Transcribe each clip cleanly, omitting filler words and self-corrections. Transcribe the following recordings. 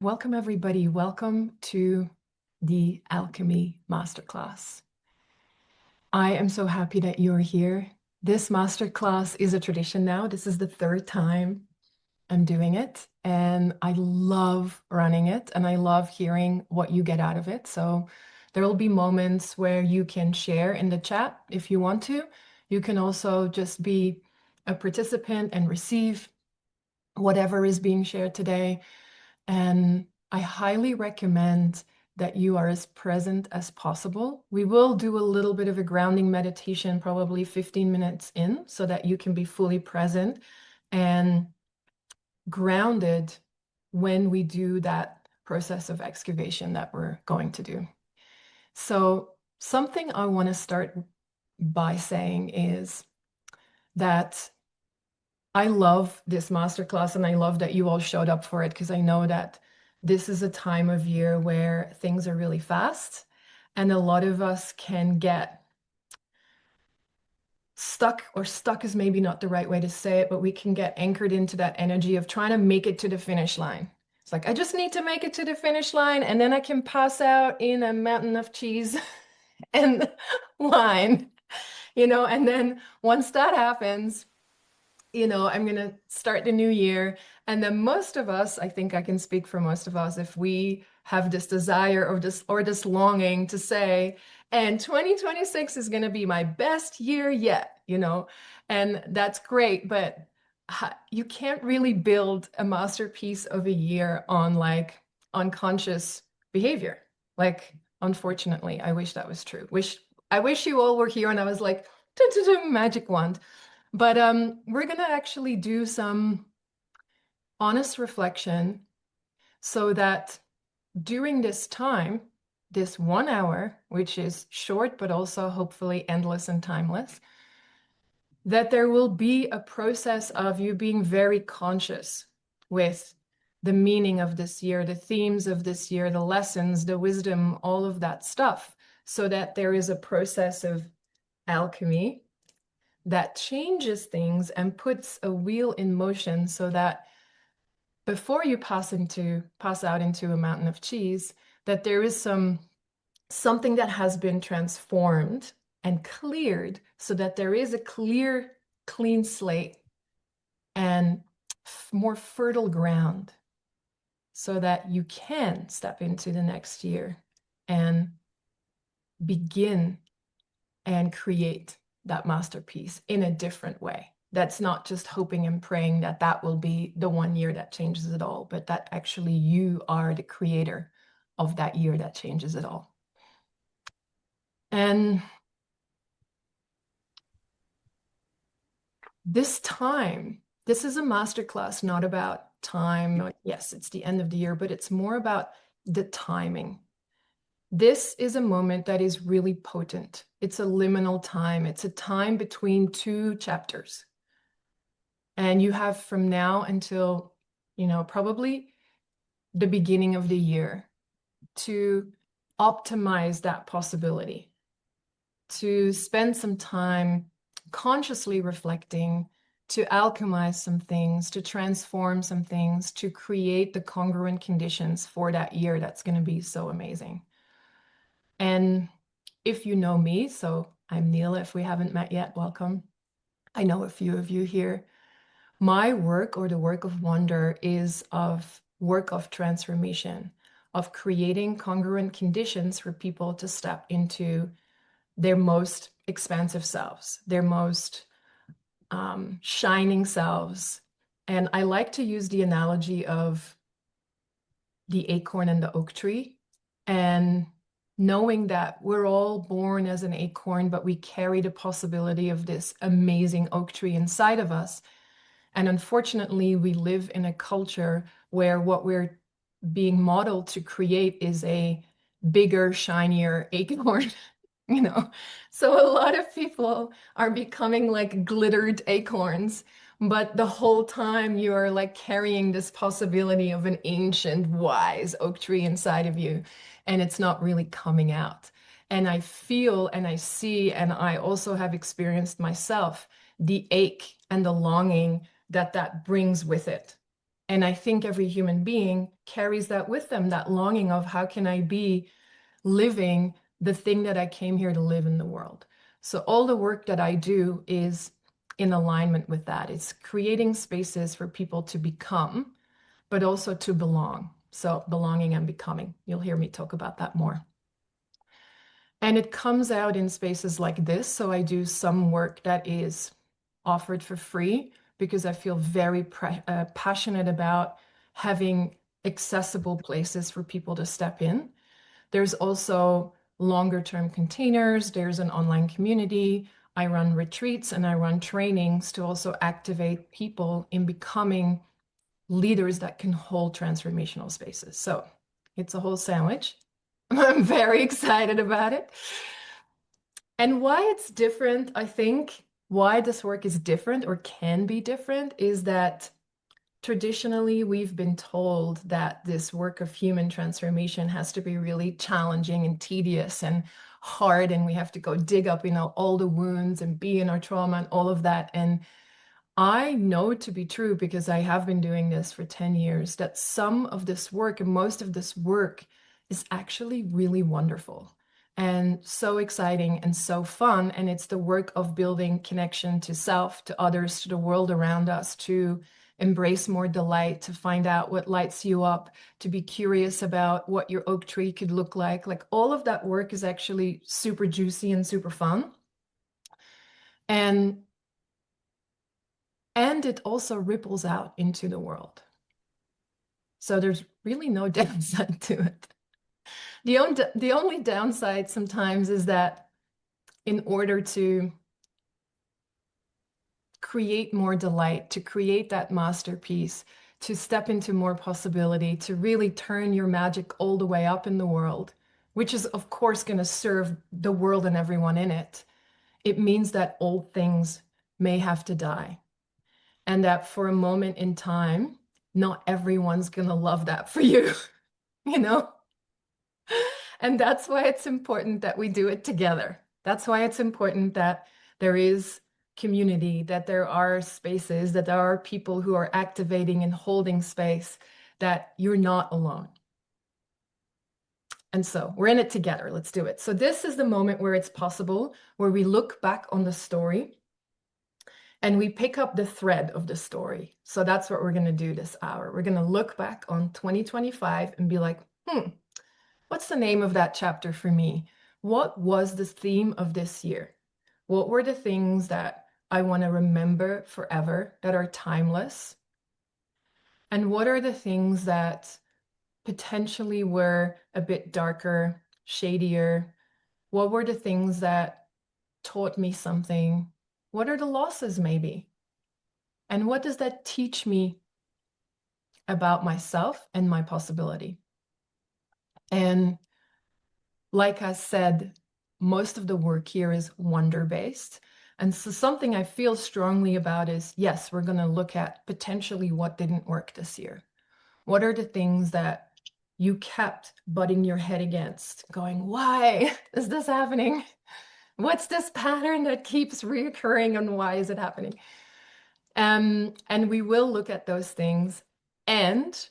Welcome, everybody. Welcome to the Alchemy Masterclass. I am so happy that you're here. This masterclass is a tradition now. This is the third time I'm doing it, and I love running it, and I love hearing what you get out of it. So there will be moments where you can share in the chat if you want to. You can also just be a participant and receive whatever is being shared today. And I highly recommend that you are as present as possible. We will do a little bit of a grounding meditation, probably 15 minutes in, so that you can be fully present and grounded when we do that process of excavation that we're going to do. So, something I want to start by saying is that I love this masterclass and I love that you all showed up for it because I know that this is a time of year where things are really fast and a lot of us can get stuck, or stuck is maybe not the right way to say it, but we can get anchored into that energy of trying to make it to the finish line. It's like, I just need to make it to the finish line and then I can pass out in a mountain of cheese and wine, and then once that happens, I'm going to start the new year. And then most of us, I think I can speak for most of us, if we have this desire or this longing to say, and 2026 is going to be my best year yet, and that's great. But you can't really build a masterpiece of a year on like unconscious behavior. Like, unfortunately, I wish that was true. I wish you all were here and I was like, magic wand. But we're going to actually do some honest reflection so that during this time, this 1 hour, which is short, but also hopefully endless and timeless, that there will be a process of you being very conscious with the meaning of this year, the themes of this year, the lessons, the wisdom, all of that stuff, so that there is a process of alchemy that changes things and puts a wheel in motion so that before you pass out into a mountain of cheese, that there is something that has been transformed and cleared so that there is a clear, clean slate and more fertile ground so that you can step into the next year and begin and create that masterpiece in a different way. That's not just hoping and praying that that will be the 1 year that changes it all, but that actually you are the creator of that year that changes it all. And this is a masterclass, not about time. Yes, it's the end of the year, but it's more about the timing. This is a moment that is really potent. It's a liminal time. It's a time between two chapters. And you have from now until, probably the beginning of the year to optimize that possibility, to spend some time consciously reflecting, to alchemize some things, to transform some things, to create the congruent conditions for that year that's going to be so amazing. And if you know me, so I'm Neela, if we haven't met yet, welcome. I know a few of you here. My work, or the work of wonder, is of work of transformation, of creating congruent conditions for people to step into their most expansive selves, their most shining selves. And I like to use the analogy of the acorn and the oak tree, and knowing that we're all born as an acorn, but we carry the possibility of this amazing oak tree inside of us. And unfortunately, we live in a culture where what we're being modeled to create is a bigger, shinier acorn, So a lot of people are becoming like glittered acorns, but the whole time you are like carrying this possibility of an ancient, wise oak tree inside of you, and it's not really coming out. And I feel and I see, and I also have experienced myself, the ache and the longing that brings with it. And I think every human being carries that with them, that longing of how can I be living the thing that I came here to live in the world. So all the work that I do is in alignment with that. It's creating spaces for people to become, but also to belong. So belonging and becoming. You'll hear me talk about that more. And it comes out in spaces like this. So I do some work that is offered for free because I feel very passionate about having accessible places for people to step in. There's also longer term containers. There's an online community. I run retreats and I run trainings to also activate people in becoming leaders that can hold transformational spaces. So it's a whole sandwich. I'm very excited about it. And why it's different, I think, why this work is different or can be different is that traditionally we've been told that this work of human transformation has to be really challenging and tedious and hard, and we have to go dig up, all the wounds and be in our trauma and all of that. And I know it to be true because I have been doing this for 10 years, that some of this work and most of this work is actually really wonderful and so exciting and so fun. And it's the work of building connection to self, to others, to the world around us, to embrace more delight, to find out what lights you up, to be curious about what your oak tree could look like. Like all of that work is actually super juicy and super fun. And it also ripples out into the world. So there's really no downside to it. The only downside sometimes is that in order to create more delight, to create that masterpiece, to step into more possibility, to really turn your magic all the way up in the world, which is of course going to serve the world and everyone in it, it means that old things may have to die. And that for a moment in time, not everyone's going to love that for you, you know? And that's why it's important that we do it together. That's why it's important that there is community, that there are spaces, that there are people who are activating and holding space, that you're not alone. And so we're in it together. Let's do it. So this is the moment where it's possible, where we look back on the story and we pick up the thread of the story. So that's what we're going to do this hour. We're going to look back on 2025 and be like, what's the name of that chapter for me? What was the theme of this year? What were the things that I want to remember forever that are timeless? And what are the things that potentially were a bit darker, shadier? What were the things that taught me something? What are the losses, maybe? And what does that teach me about myself and my possibility? And like I said, most of the work here is wonder-based. And so something I feel strongly about is, yes, we're going to look at potentially what didn't work this year. What are the things that you kept butting your head against, going, why is this happening? What's this pattern that keeps reoccurring and why is it happening? And we will look at those things and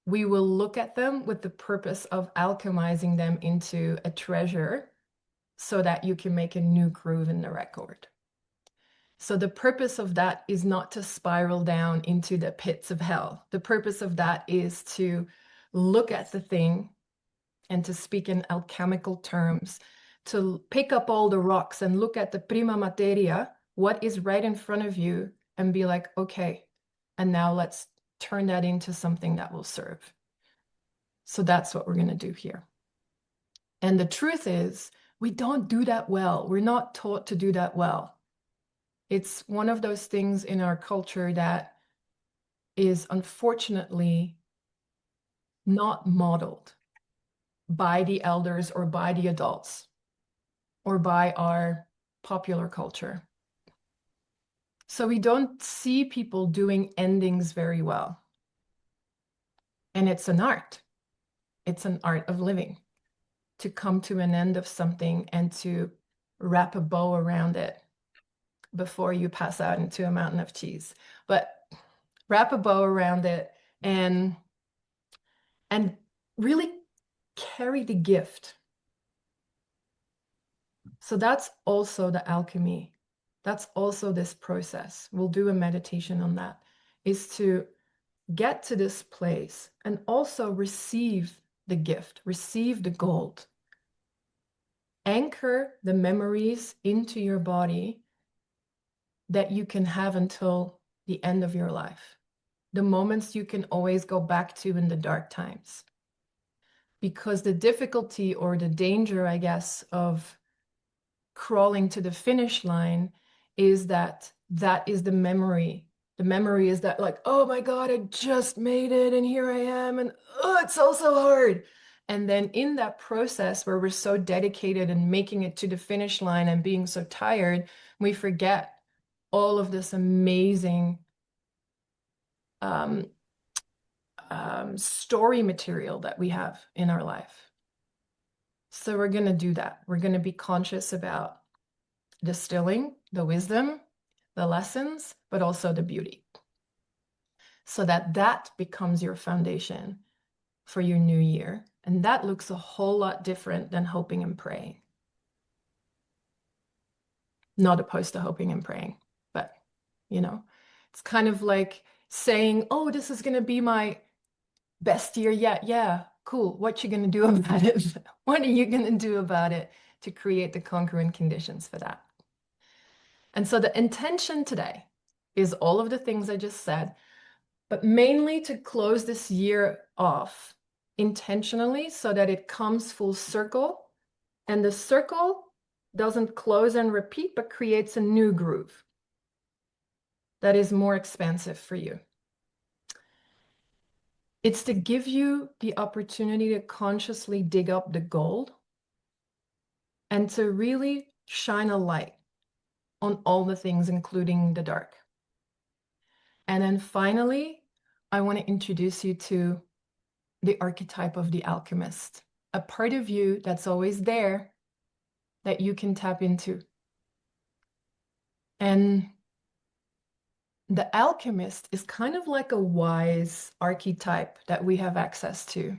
we will look at them with the purpose of alchemizing them into a treasure so that you can make a new groove in the record. So the purpose of that is not to spiral down into the pits of hell. The purpose of that is to look at the thing and to speak in alchemical terms, to pick up all the rocks and look at the prima materia, what is right in front of you, and be like, okay, and now let's turn that into something that will serve. So that's what we're going to do here. And the truth is, we don't do that well. We're not taught to do that well. It's one of those things in our culture that is unfortunately not modeled by the elders or by the adults or by our popular culture. So we don't see people doing endings very well. And it's an art. It's an art of living, to come to an end of something and to wrap a bow around it before you pass out into a mountain of cheese. But wrap a bow around it and and really carry the gift. So that's also the alchemy. That's also this process. We'll do a meditation on that, is to get to this place and also receive the gift, receive the gold. Anchor the memories into your body that you can have until the end of your life. The moments you can always go back to in the dark times. Because the difficulty or the danger, I guess, of crawling to the finish line is that that is the memory. The memory is that, like, oh my God, I just made it and here I am, and oh, it's so hard. And then in that process where we're so dedicated and making it to the finish line and being so tired, we forget all of this amazing um, story material that we have in our life. So we're going to do that. We're going to be conscious about distilling the wisdom, the lessons, but also the beauty. So that that becomes your foundation for your new year. And that looks a whole lot different than hoping and praying. Not opposed to hoping and praying, but it's kind of like saying, oh, this is going to be my best year yet. Yeah, cool. What you going to do about it? What are you going to do about it to create the congruent conditions for that? And so the intention today is all of the things I just said, but mainly to close this year off intentionally so that it comes full circle, and the circle doesn't close and repeat, but creates a new groove that is more expansive for you. It's to give you the opportunity to consciously dig up the gold and to really shine a light on all the things, including the dark. And then finally, I want to introduce you to the archetype of the alchemist, a part of you that's always there that you can tap into. And the alchemist is kind of like a wise archetype that we have access to.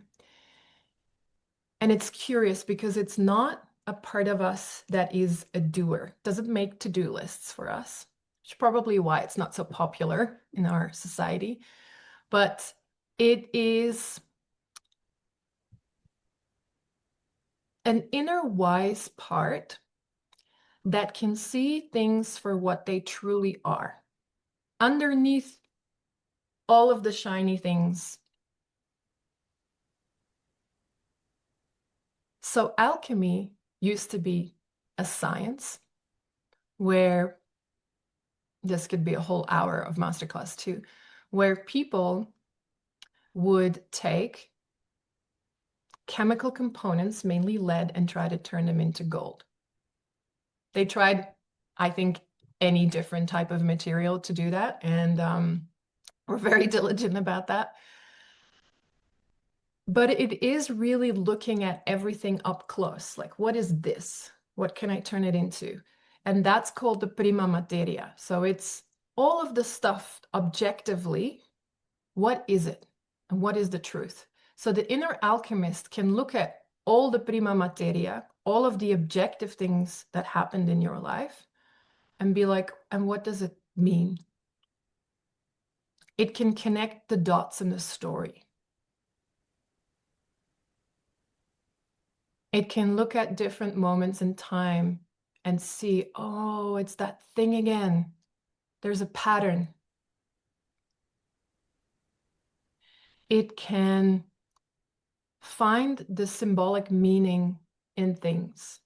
And it's curious because it's not a part of us that is a doer, doesn't make to-do lists for us, which is probably why it's not so popular in our society. But it is an inner wise part that can see things for what they truly are, underneath all of the shiny things. So alchemy used to be a science where this could be a whole hour of masterclass too, where people would take chemical components, mainly lead, and try to turn them into gold. They tried, I think, any different type of material to do that, and we're very diligent about that. But it is really looking at everything up close. Like, what is this? What can I turn it into? And that's called the prima materia. So it's all of the stuff objectively. What is it? And what is the truth? So the inner alchemist can look at all the prima materia, all of the objective things that happened in your life, and be like, and what does it mean? It can connect the dots in the story. It can look at different moments in time and see, oh, it's that thing again. There's a pattern. It can find the symbolic meaning in things.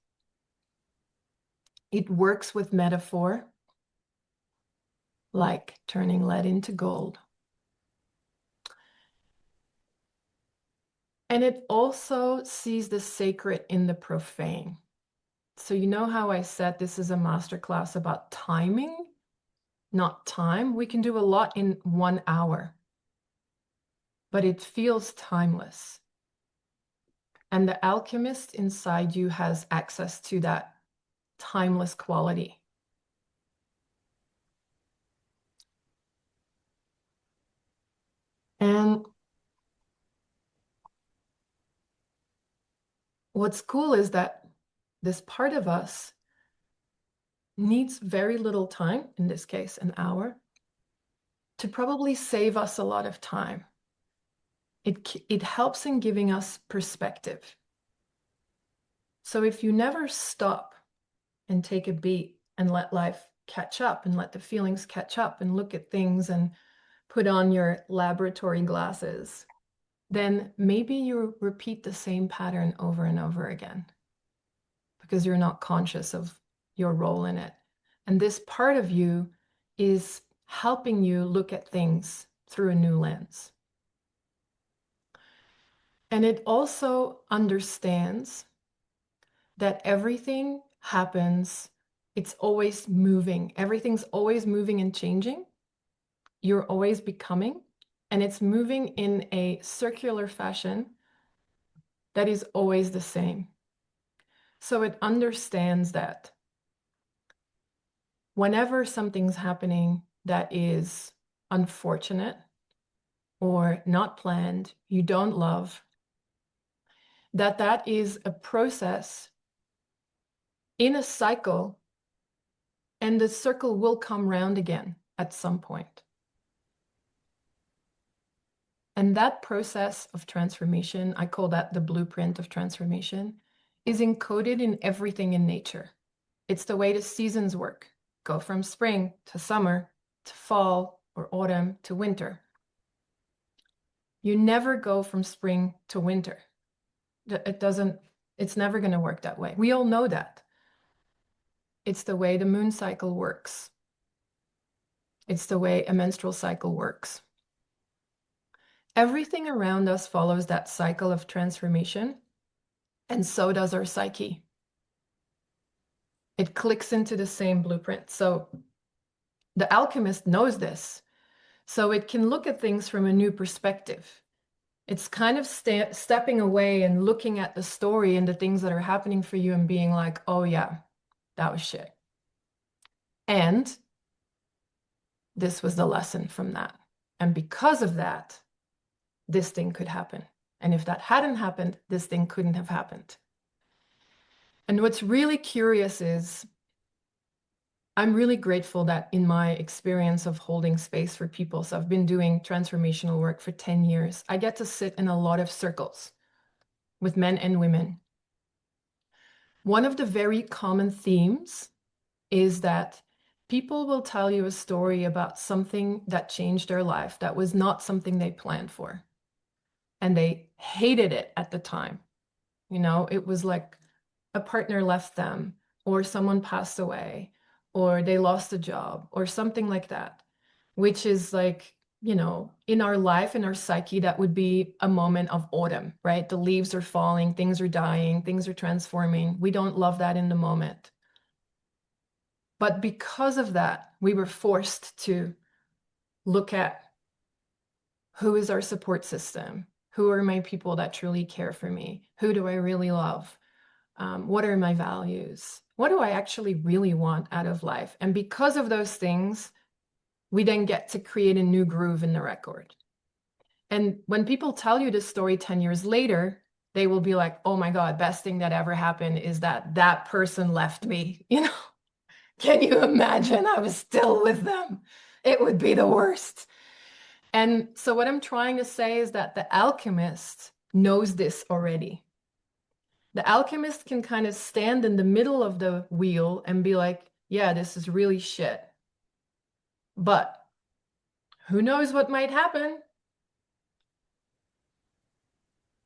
It works with metaphor, like turning lead into gold. And it also sees the sacred in the profane. So you know how I said this is a masterclass about timing, not time? We can do a lot in 1 hour, but it feels timeless. And the alchemist inside you has access to that timeless quality. And what's cool is that this part of us needs very little time, in this case, an hour, to probably save us a lot of time. It helps in giving us perspective. So if you never stop and take a beat and let life catch up and let the feelings catch up and look at things and put on your laboratory glasses, then maybe you repeat the same pattern over and over again because you're not conscious of your role in it. And this part of you is helping you look at things through a new lens. And it also understands that everything happens, it's always moving. Everything's always moving and changing. You're always becoming, and it's moving in a circular fashion that is always the same. So it understands that whenever something's happening that is unfortunate or not planned, you don't love, that is a process in a cycle, and the circle will come round again at some point. And that process of transformation, I call that the blueprint of transformation, is encoded in everything in nature. It's the way the seasons work. Go from spring to summer to fall or autumn to winter. You never go from spring to winter. It's never going to work that way. We all know that. It's the way the moon cycle works. It's the way a menstrual cycle works. Everything around us follows that cycle of transformation, and so does our psyche. It clicks into the same blueprint. So the alchemist knows this, so it can look at things from a new perspective. It's kind of stepping away and looking at the story and the things that are happening for you and being like, oh yeah, that was shit. And this was the lesson from that. And because of that, this thing could happen. And if that hadn't happened, this thing couldn't have happened. And what's really curious is I'm really grateful that in my experience of holding space for people, so I've been doing transformational work for 10 years, I get to sit in a lot of circles with men and women. One of the very common themes is that people will tell you a story about something that changed their life that was not something they planned for. And they hated it at the time. You know, it was like a partner left them, or someone passed away, or they lost a job, or something like that, which is like, you know, in our life, in our psyche, that would be a moment of autumn, right? The leaves are falling, things are dying, things are transforming. We don't love that in the moment. But because of that, we were forced to look at who is our support system? Who are my people that truly care for me? Who do I really love? What are my values? What do I actually really want out of life? And because of those things, we then get to create a new groove in the record. And when people tell you this story 10 years later, they will be like, oh my God, best thing that ever happened is that that person left me. You know, can you imagine? I was still with them. It would be the worst. And so what I'm trying to say is that the alchemist knows this already. The alchemist can kind of stand in the middle of the wheel and be like, yeah, this is really shit. But who knows what might happen?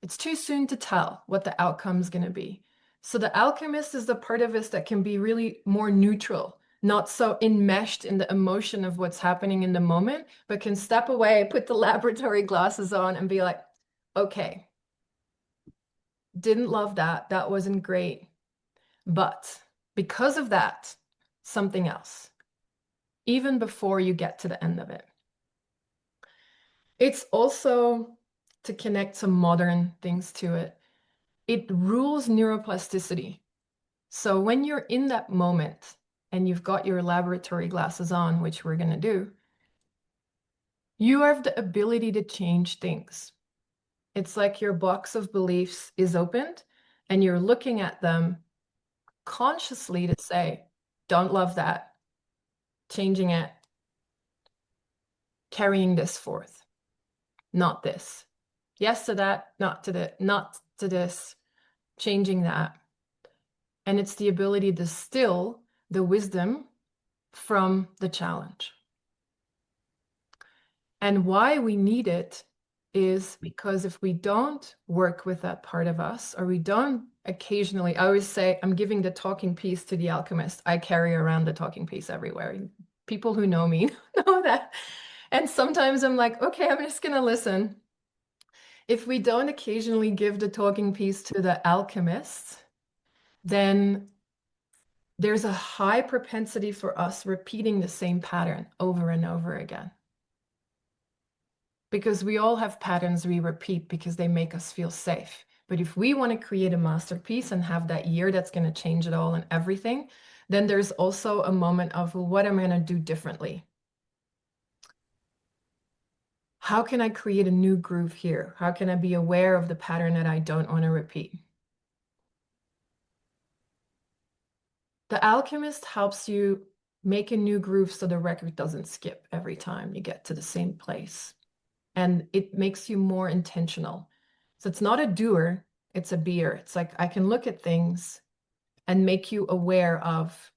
It's too soon to tell what the outcome's going to be. So the alchemist is the part of us that can be really more neutral, not so enmeshed in the emotion of what's happening in the moment, but can step away, put the laboratory glasses on and be like, okay, didn't love that. That wasn't great. But because of that, something else, even before you get to the end of it. It's also, to connect some modern things to it, it rules neuroplasticity. So when you're in that moment and you've got your laboratory glasses on, which we're going to do, you have the ability to change things. It's like your box of beliefs is opened and you're looking at them consciously to say, don't love that, changing it, carrying this forth, not this. Yes to that, not to this, changing that. And it's the ability to distill the wisdom from the challenge. And why we need it is because if we don't work with that part of us, or we don't occasionally, I always say, I'm giving the talking piece to the alchemist. I carry around the talking piece everywhere. People who know me know that. And sometimes I'm like, okay, I'm just going to listen. If we don't occasionally give the talking piece to the alchemist, then there's a high propensity for us repeating the same pattern over and over again. Because we all have patterns we repeat because they make us feel safe. But if we want to create a masterpiece and have that year that's going to change it all and everything, then there's also a moment of, well, what am I going to do differently? How can I create a new groove here? How can I be aware of the pattern that I don't want to repeat? The Alchemist helps you make a new groove so the record doesn't skip every time you get to the same place. And it makes you more intentional. So it's not a doer, it's a beer. It's like I can look at things and make you aware of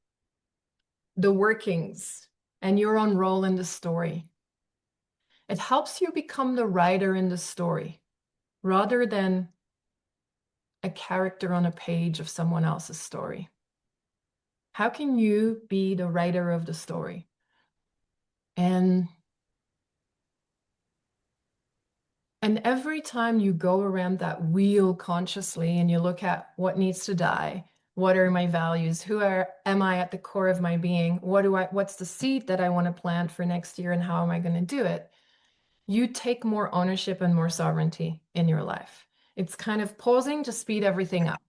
the workings and your own role in the story. It helps you become the writer in the story rather than a character on a page of someone else's story. How can you be the writer of the story? And every time you go around that wheel consciously and you look at what needs to die, what are my values, am I at the core of my being, what's the seed that I want to plant for next year and how am I going to do it? You take more ownership and more sovereignty in your life. It's kind of pausing to speed everything up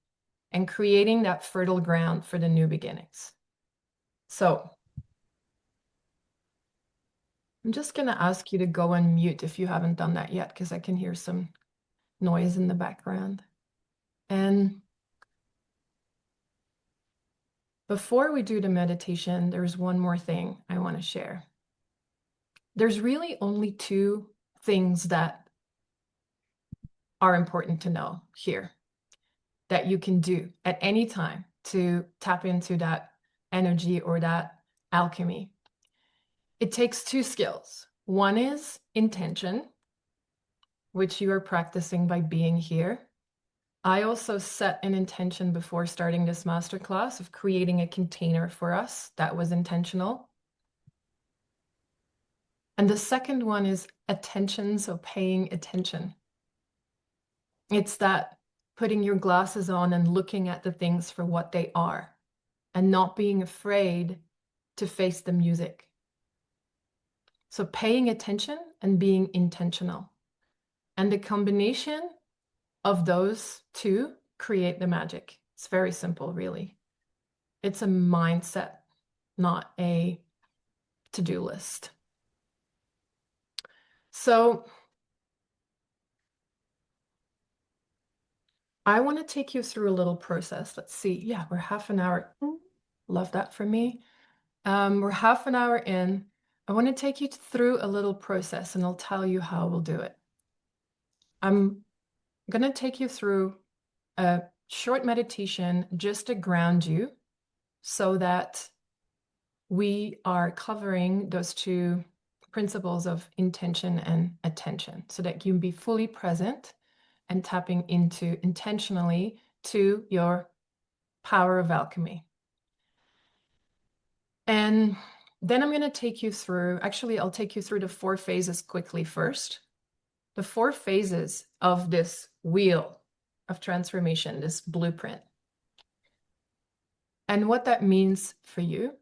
and creating that fertile ground for the new beginnings. So I'm just going to ask you to go on mute if you haven't done that yet, because I can hear some noise in the background. And before we do the meditation, there's one more thing I want to share. There's really only two things that are important to know here that you can do at any time to tap into that energy or that alchemy. It takes two skills. One is intention, which you are practicing by being here. I also set an intention before starting this masterclass of creating a container for us that was intentional. And the second one is attention, so paying attention. It's that putting your glasses on and looking at the things for what they are and not being afraid to face the music. So paying attention and being intentional. And the combination of those two create the magic. It's very simple, really. It's a mindset, not a to-do list. So I want to take you through a little process. Let's see. Yeah, we're half an hour. Love that for me. We're half an hour in. I want to take you through a little process and I'll tell you how we'll do it. I'm going to take you through a short meditation just to ground you so that we are covering those two principles of intention and attention so that you can be fully present and tapping into intentionally to your power of alchemy. And then I'm going to take you through, actually, I'll take you through the 4 phases quickly first. The 4 phases of this wheel of transformation, this blueprint, and what that means for you.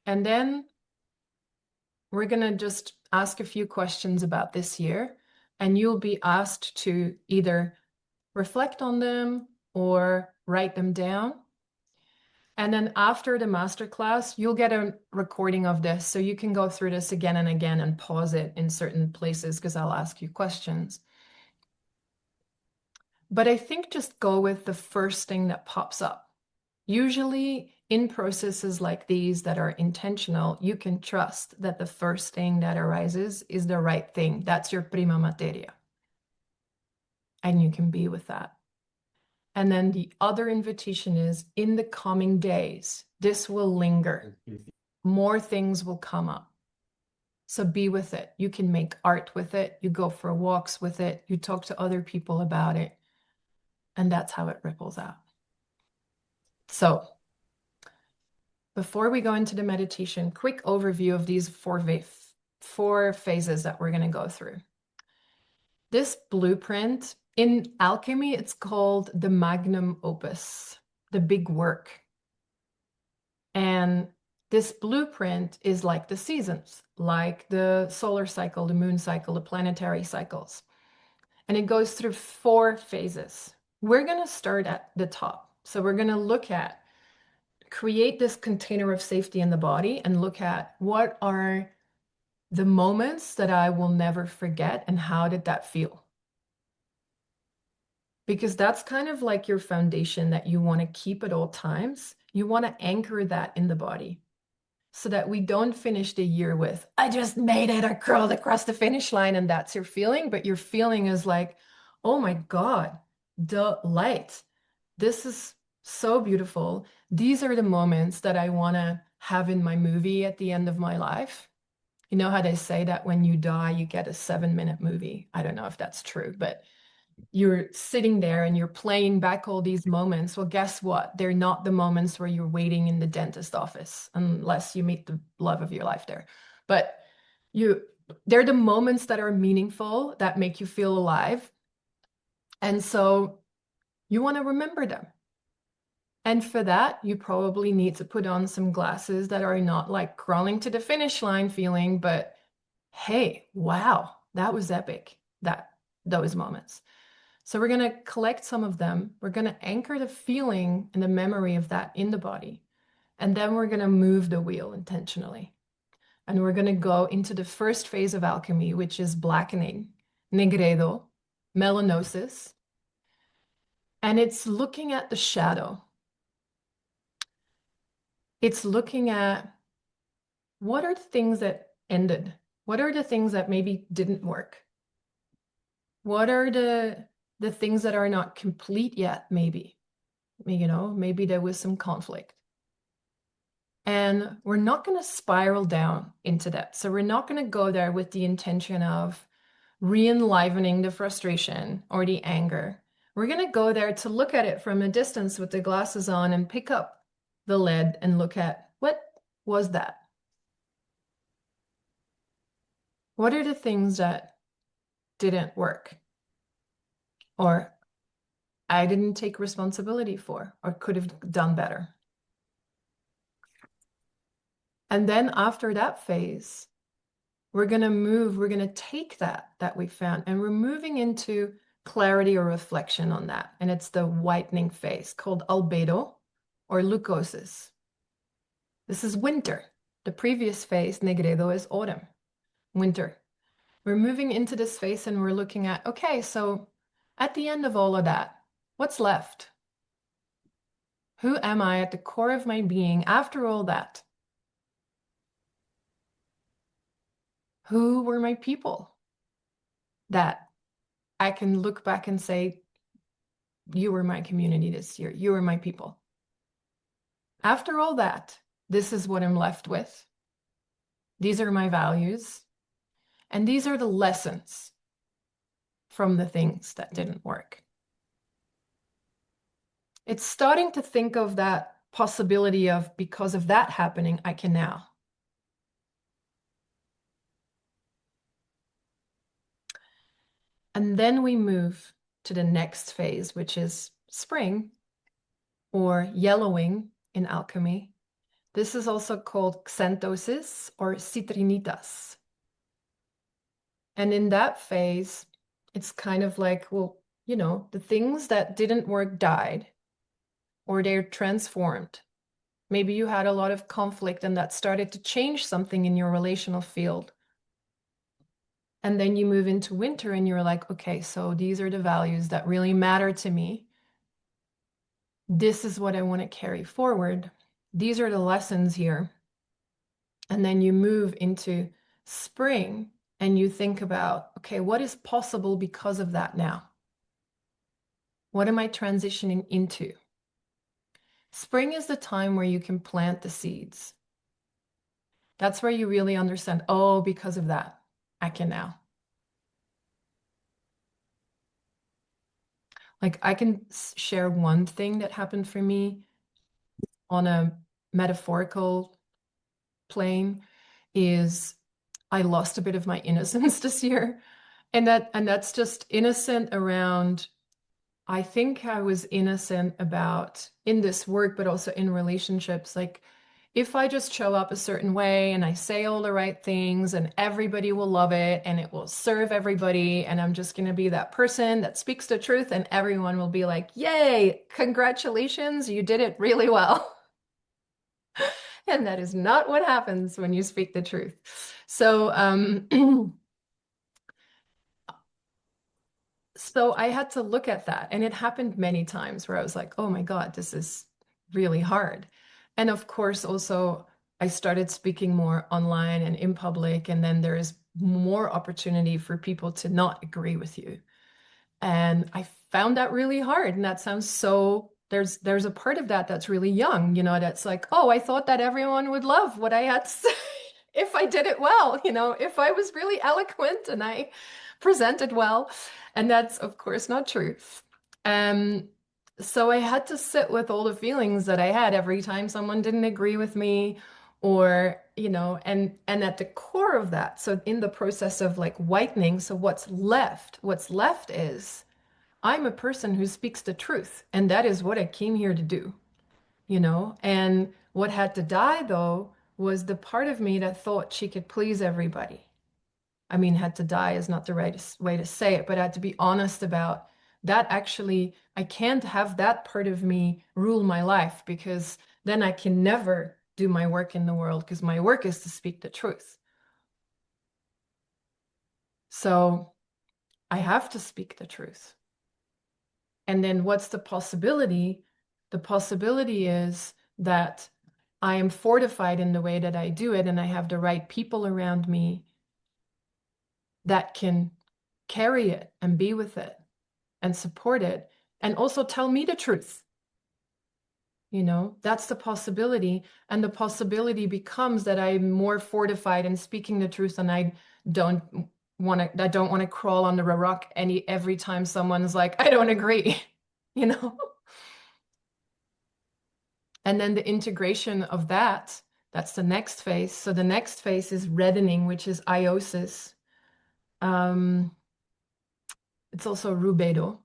And then we're going to just ask a few questions about this year, and you'll be asked to either reflect on them or write them down. And then after the masterclass, you'll get a recording of this, so you can go through this again and again and pause it in certain places because I'll ask you questions. But I think just go with the first thing that pops up. Usually, in processes like these that are intentional, you can trust that the first thing that arises is the right thing. That's your prima materia. And you can be with that. And then the other invitation is in the coming days, this will linger. More things will come up. So be with it. You can make art with it. You go for walks with it. You talk to other people about it. And that's how it ripples out. So before we go into the meditation, quick overview of these four phases that we're going to go through. This blueprint, in alchemy, it's called the magnum opus, the big work. And this blueprint is like the seasons, like the solar cycle, the moon cycle, the planetary cycles. And it goes through 4 phases. We're going to start at the top. So we're going to look at, create this container of safety in the body and look at what are the moments that I will never forget and how did that feel? Because that's kind of like your foundation that you want to keep at all times. You want to anchor that in the body so that we don't finish the year with, I just made it, I crawled across the finish line, and that's your feeling. But your feeling is like, oh my God, the light. This is so beautiful. These are the moments that I want to have in my movie at the end of my life. You know how they say that when you die, you get a 7-minute movie? I don't know if that's true, but you're sitting there and you're playing back all these moments. Well, guess what? They're not the moments where you're waiting in the dentist office, unless you meet the love of your life there. But they're the moments that are meaningful, that make you feel alive. And so you want to remember them. And for that, you probably need to put on some glasses that are not like crawling to the finish line feeling, but hey, wow, that was epic, those moments. So we're going to collect some of them. We're going to anchor the feeling and the memory of that in the body. And then we're going to move the wheel intentionally. And we're going to go into the first phase of alchemy, which is blackening, negredo, melanosis. And it's looking at the shadow. It's looking at what are the things that ended? What are the things that maybe didn't work? What are the things that are not complete yet, maybe? Maybe there was some conflict. And we're not going to spiral down into that. So we're not going to go there with the intention of re-enlivening the frustration or the anger. We're going to go there to look at it from a distance with the glasses on and pick up the lead and look at, what was that? What are the things that didn't work? Or I didn't take responsibility for, or could have done better? And then after that phase, we're going to take that we found, and we're moving into clarity or reflection on that. And it's the whitening phase called albedo or leucosis. This is winter. The previous phase, negredo, is autumn, winter. We're moving into this phase and we're looking at, okay, so at the end of all of that, what's left? Who am I at the core of my being after all that? Who were my people that I can look back and say, you were my community this year. You were my people. After all that, this is what I'm left with. These are my values. And these are the lessons from the things that didn't work. It's starting to think of that possibility of, because of that happening, I can now. And then we move to the next phase, which is spring, or yellowing in alchemy. This is also called xanthosis or citrinitas. And in that phase, it's kind of like, well, the things that didn't work died, or they're transformed. Maybe you had a lot of conflict and that started to change something in your relational field. And then you move into winter and you're like, okay, so these are the values that really matter to me. This is what I want to carry forward. These are the lessons here. And then you move into spring and you think about, okay, what is possible because of that now? What am I transitioning into? Spring is the time where you can plant the seeds. That's where you really understand, oh, because of that, I can now. Like I can share one thing that happened for me on a metaphorical plane is I lost a bit of my innocence this year. And that's just innocent around I think I was innocent about in this work, but also in relationships. Like, if I just show up a certain way and I say all the right things and everybody will love it and it will serve everybody, and I'm just going to be that person that speaks the truth and everyone will be like, yay, congratulations, you did it really well. And that is not what happens when you speak the truth. So, so I had to look at that. And it happened many times where I was like, oh my God, this is really hard. And of course, also, I started speaking more online and in public. And then there is more opportunity for people to not agree with you. And I found that really hard. And that sounds so, there's a part of that that's really young, that's like, oh, I thought that everyone would love what I had to say if I did it well, if I was really eloquent and I presented well. And that's, of course, not true. Um, so I had to sit with all the feelings that I had every time someone didn't agree with me or, and at the core of that, so in the process of like whitening, so what's left is I'm a person who speaks the truth, and that is what I came here to do. And what had to die though was the part of me that thought she could please everybody. I mean, had to die is not the right way to say it, but I had to be honest about that. Actually, I can't have that part of me rule my life because then I can never do my work in the world because my work is to speak the truth. So I have to speak the truth. And then what's the possibility? The possibility is that I am fortified in the way that I do it, and I have the right people around me that can carry it and be with it and support it and also tell me the truth. That's the possibility. And the possibility becomes that I'm more fortified in speaking the truth and don't I don't want to crawl under a rock every time someone's like, I don't agree, you know? And then the integration of that's the next phase. So the next phase is reddening, which is iosis. Um, it's also rubedo.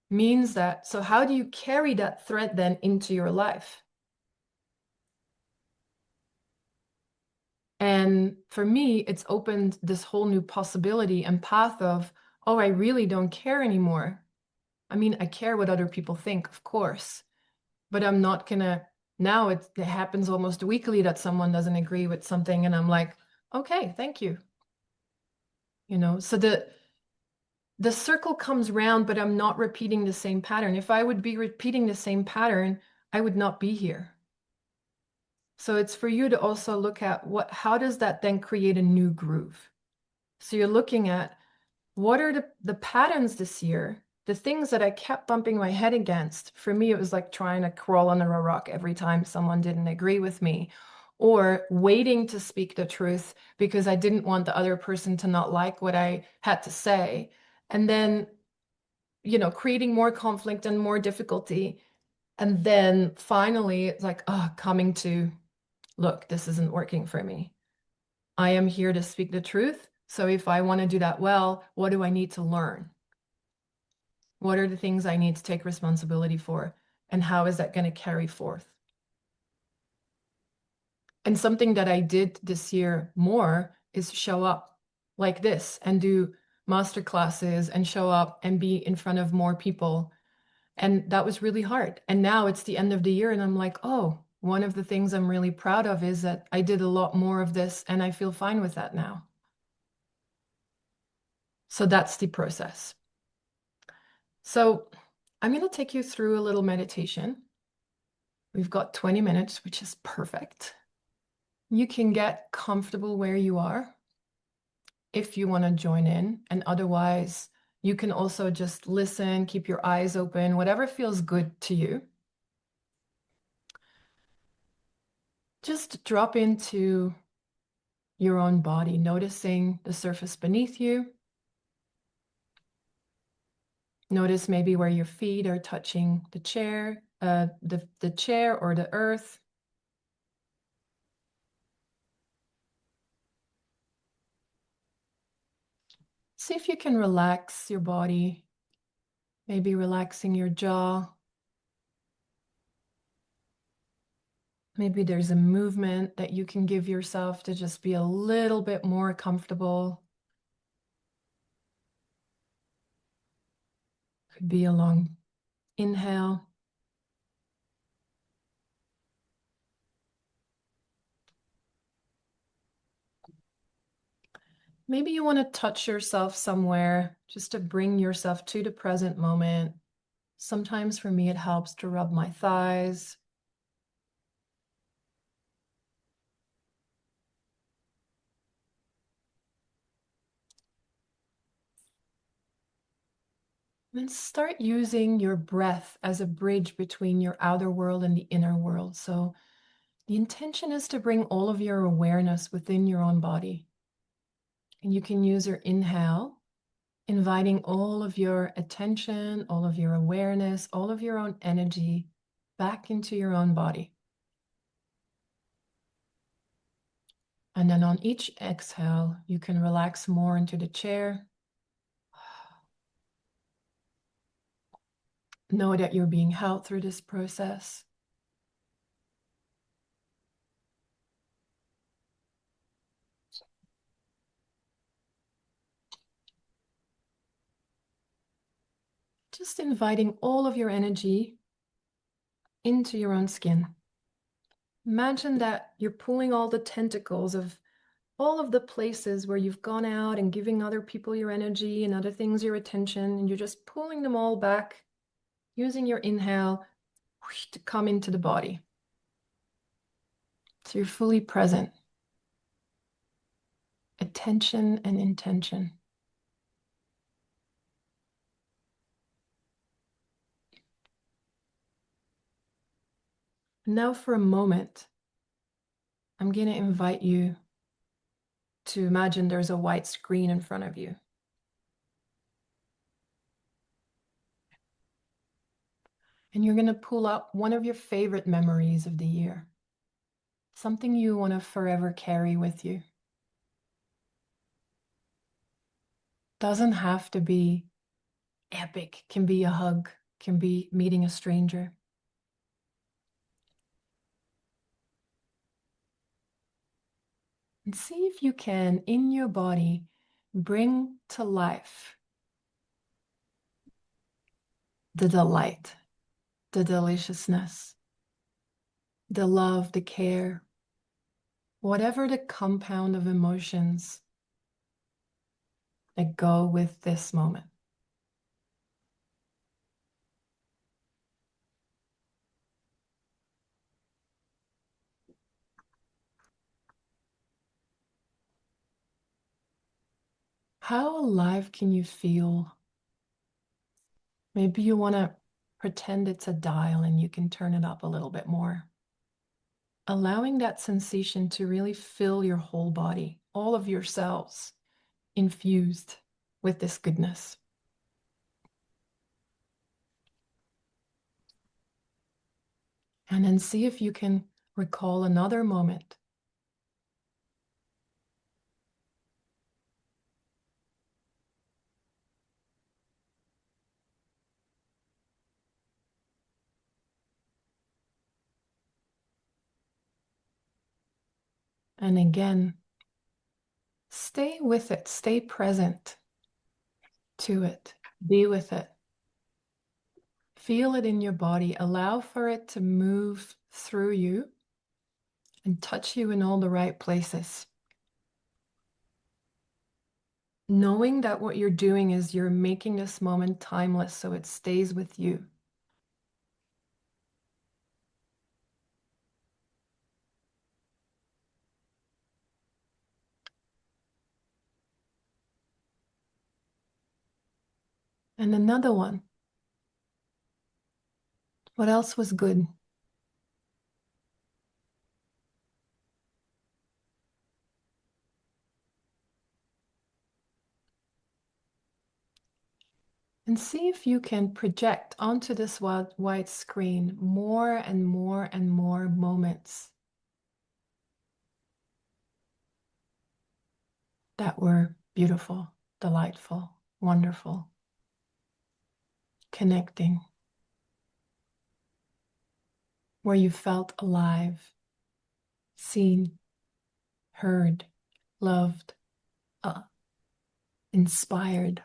Means that, so how do you carry that thread then into your life? And for me, it's opened this whole new possibility and path of, oh, I really don't care anymore. I mean, I care what other people think, of course, but I'm not gonna, now it happens almost weekly that someone doesn't agree with something, and I'm like, okay, thank you. So the circle comes round, but I'm not repeating the same pattern. If I would be repeating the same pattern, I would not be here. So it's for you to also look at how does that then create a new groove? So you're looking at what are the patterns this year, the things that I kept bumping my head against. For me, it was like trying to crawl under a rock every time someone didn't agree with me, or waiting to speak the truth because I didn't want the other person to not like what I had to say. And then, creating more conflict and more difficulty. And then finally, it's like, oh, coming to, look, this isn't working for me. I am here to speak the truth. So if I want to do that well, what do I need to learn? What are the things I need to take responsibility for? And how is that going to carry forth? And something that I did this year more is show up like this and do master classes and show up and be in front of more people. And that was really hard. And now it's the end of the year and I'm like, oh, one of the things I'm really proud of is that I did a lot more of this and I feel fine with that now. So that's the process. So I'm going to take you through a little meditation. We've got 20 minutes, which is perfect. You can get comfortable where you are if you want to join in, and otherwise, you can also just listen, keep your eyes open, whatever feels good to you. Just drop into your own body, noticing the surface beneath you. Notice maybe where your feet are touching the chair, the chair or the earth. See if you can relax your body, maybe relaxing your jaw. Maybe there's a movement that you can give yourself to just be a little bit more comfortable. Could be a long inhale. Maybe you want to touch yourself somewhere just to bring yourself to the present moment. Sometimes for me, it helps to rub my thighs. And start using your breath as a bridge between your outer world and the inner world. So the intention is to bring all of your awareness within your own body. And you can use your inhale, inviting all of your attention, all of your awareness, all of your own energy back into your own body. And then on each exhale, you can relax more into the chair. Know that you're being held through this process. Just inviting all of your energy into your own skin. Imagine that you're pulling all the tentacles of all of the places where you've gone out and giving other people your energy and other things your attention, and you're just pulling them all back using your inhale to come into the body. So you're fully present. Attention and intention. Now for a moment, I'm going to invite you to imagine there's a white screen in front of you. And you're going to pull up one of your favorite memories of the year. Something you want to forever carry with you. Doesn't have to be epic, can be a hug, can be meeting a stranger. And see if you can, in your body, bring to life the delight, the deliciousness, the love, the care, whatever the compound of emotions that go with this moment. How alive can you feel? Maybe you want to pretend it's a dial and you can turn it up a little bit more. Allowing that sensation to really fill your whole body, all of your cells infused with this goodness. And then see if you can recall another moment. And again, stay with it, stay present to it, be with it. Feel it in your body, allow for it to move through you and touch you in all the right places. knowing that what you're doing is you're making this moment timeless so it stays with you. And another one. What else was good? And see if you can project onto this white screen more and more and more moments that were beautiful, delightful, wonderful, connecting, where you felt alive, seen, heard, loved, uh, inspired.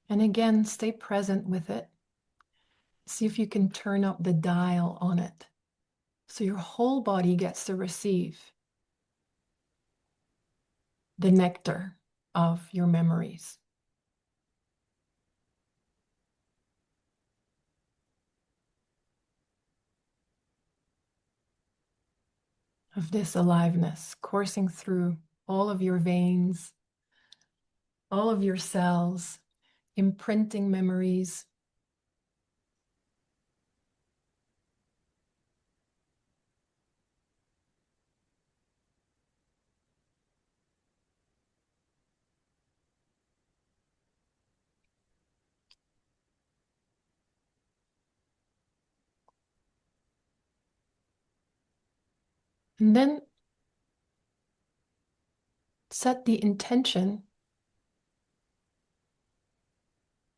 And again, stay present with it. See if you can turn up the dial on it so your whole body gets to receive the nectar of your memories, of this aliveness coursing through all of your veins, all of your cells, imprinting memories. And then set the intention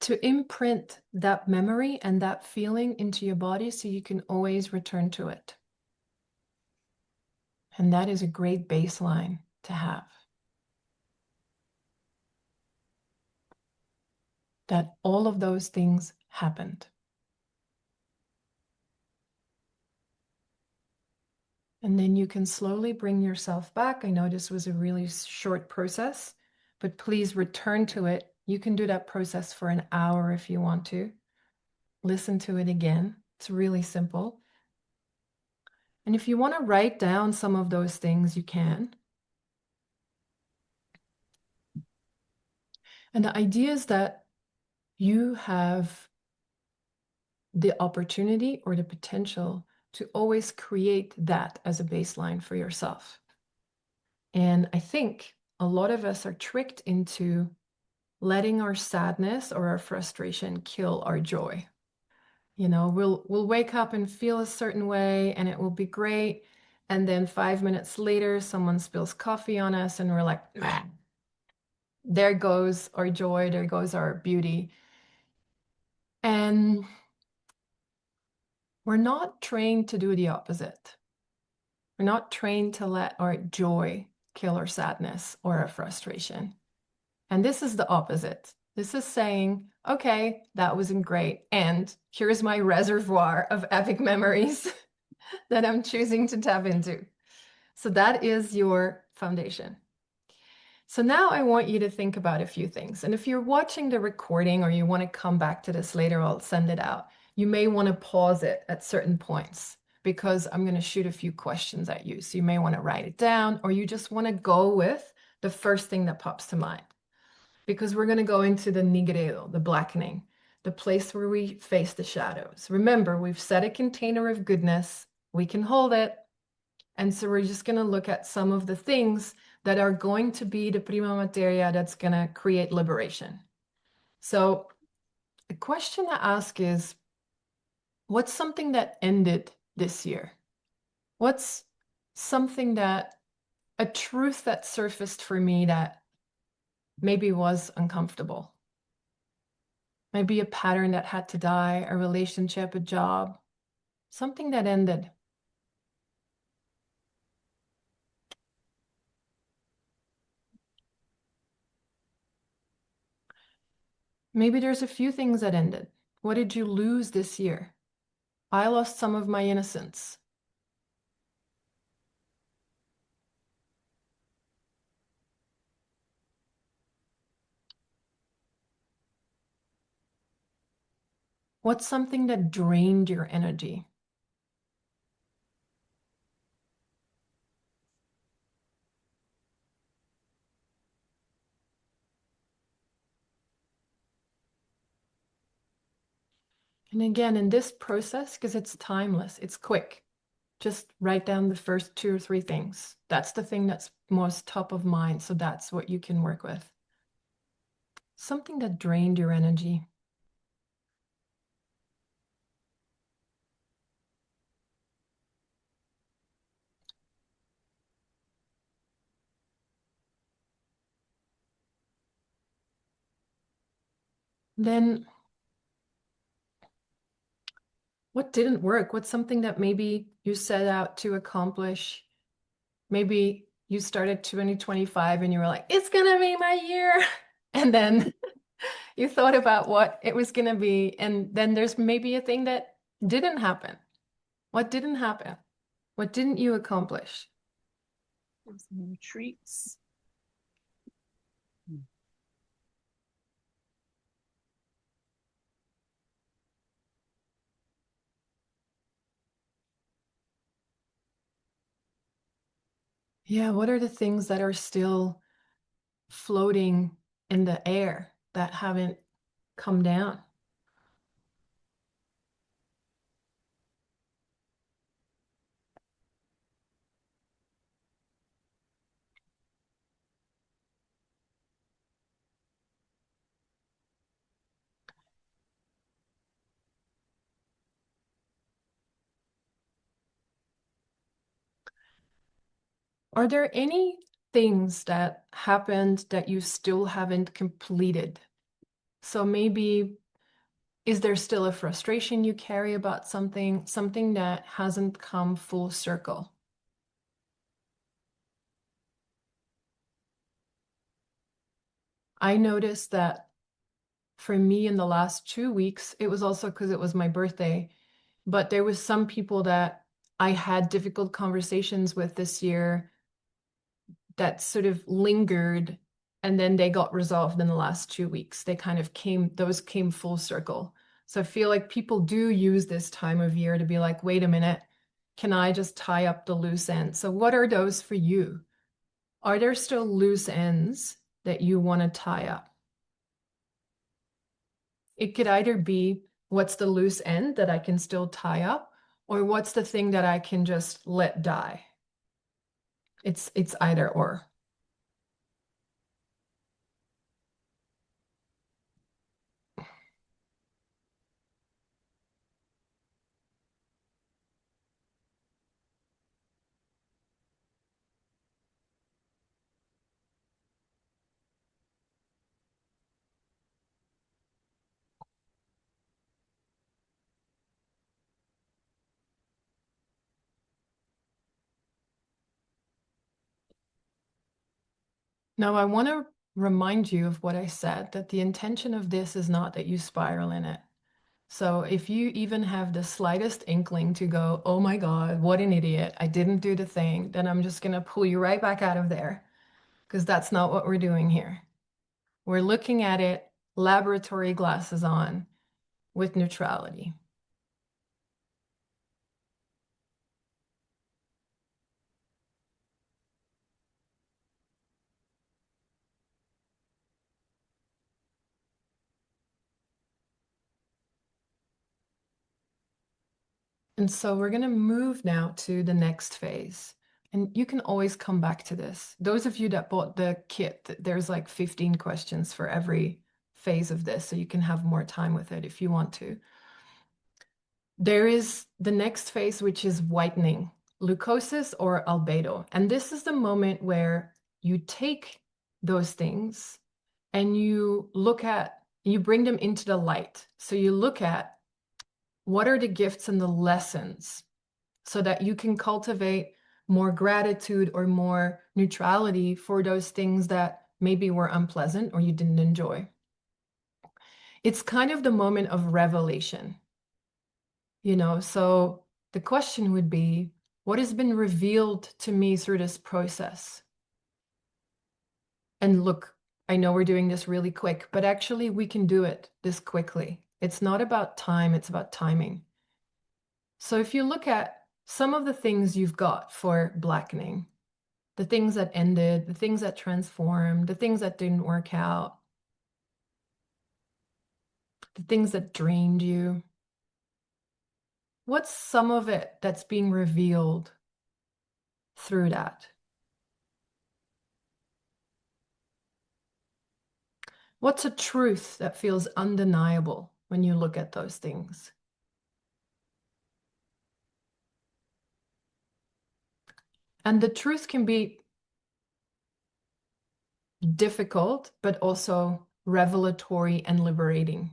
to imprint that memory and that feeling into your body so you can always return to it. And that is a great baseline to have. That all of those things happened. And then you can slowly bring yourself back. I know this was a really short process, but please return to it. You can do that process for an hour if you want to. Listen to it again. It's really simple. And if you want to write down some of those things, you can. And the idea is that you have the opportunity or the potential to always create that as a baseline for yourself. And I think a lot of us are tricked into letting our sadness or our frustration kill our joy. You know, we'll wake up and feel a certain way and it will be great. And then 5 minutes later, someone spills coffee on us and we're like, man, there goes our joy, there goes our beauty. And we're not trained to do the opposite. We're not trained to let our joy kill our sadness or our frustration. And this is the opposite. This is saying, okay, that wasn't great. And here's my reservoir of epic memories that I'm choosing to tap into. So that is your foundation. So now I want you to think about a few things. And if you're watching the recording or you want to come back to this later, I'll send it out. You may want to pause it at certain points because I'm going to shoot a few questions at you. So you may want to write it down or you just want to go with the first thing that pops to mind. Because we're going to go into the nigredo, the blackening, the place where we face the shadows. Remember, we've set a container of goodness. We can hold it. And so we're just going to look at some of the things that are going to be the prima materia that's going to create liberation. So the question to ask is, what's something that ended this year? What's something that, a truth that surfaced for me that maybe was uncomfortable? Maybe a pattern that had to die, a relationship, a job, something that ended. Maybe there's a few things that ended. What did you lose this year? I lost some of my innocence. What's something that drained your energy? And again, in this process, because it's timeless, it's quick, just write down the first two or three things. That's the thing that's most top of mind. So that's what you can work with. Something that drained your energy. Then what didn't work? What's something that maybe you set out to accomplish? Maybe you started 2025 and you were like, it's gonna be my year. And then you thought about what it was gonna be. And then there's maybe a thing that didn't happen. What didn't happen? What didn't you accomplish? Some retreats. Yeah, what are the things that are still floating in the air that haven't come down? Are there any things that happened that you still haven't completed? So maybe is there still a frustration you carry about something that hasn't come full circle? I noticed that for me in the last 2 weeks, it was also because it was my birthday, but there was some people that I had difficult conversations with this year that sort of lingered and then they got resolved in the last 2 weeks. They kind of those came full circle. So I feel like people do use this time of year to be like, wait a minute, can I just tie up the loose ends? So what are those for you? Are there still loose ends that you want to tie up? It could either be what's the loose end that I can still tie up, or what's the thing that I can just let die. It's either or. Now, I want to remind you of what I said, that the intention of this is not that you spiral in it. So if you even have the slightest inkling to go, oh my God, what an idiot, I didn't do the thing, then I'm just going to pull you right back out of there because that's not what we're doing here. We're looking at it laboratory glasses on with neutrality. And so we're going to move now to the next phase. And you can always come back to this. Those of you that bought the kit, there's like 15 questions for every phase of this, so you can have more time with it if you want to. There is the next phase, which is whitening, leukosis or albedo. And this is the moment where you take those things and you bring them into the light. So you look at what are the gifts and the lessons so that you can cultivate more gratitude or more neutrality for those things that maybe were unpleasant or you didn't enjoy. It's kind of the moment of revelation, so the question would be, what has been revealed to me through this process? And look, I know we're doing this really quick, but actually we can do it this quickly. It's not about time, it's about timing. So if you look at some of the things you've got for blackening, the things that ended, the things that transformed, the things that didn't work out, the things that drained you, what's some of it that's being revealed through that? What's a truth that feels undeniable when you look at those things? And the truth can be difficult, but also revelatory and liberating.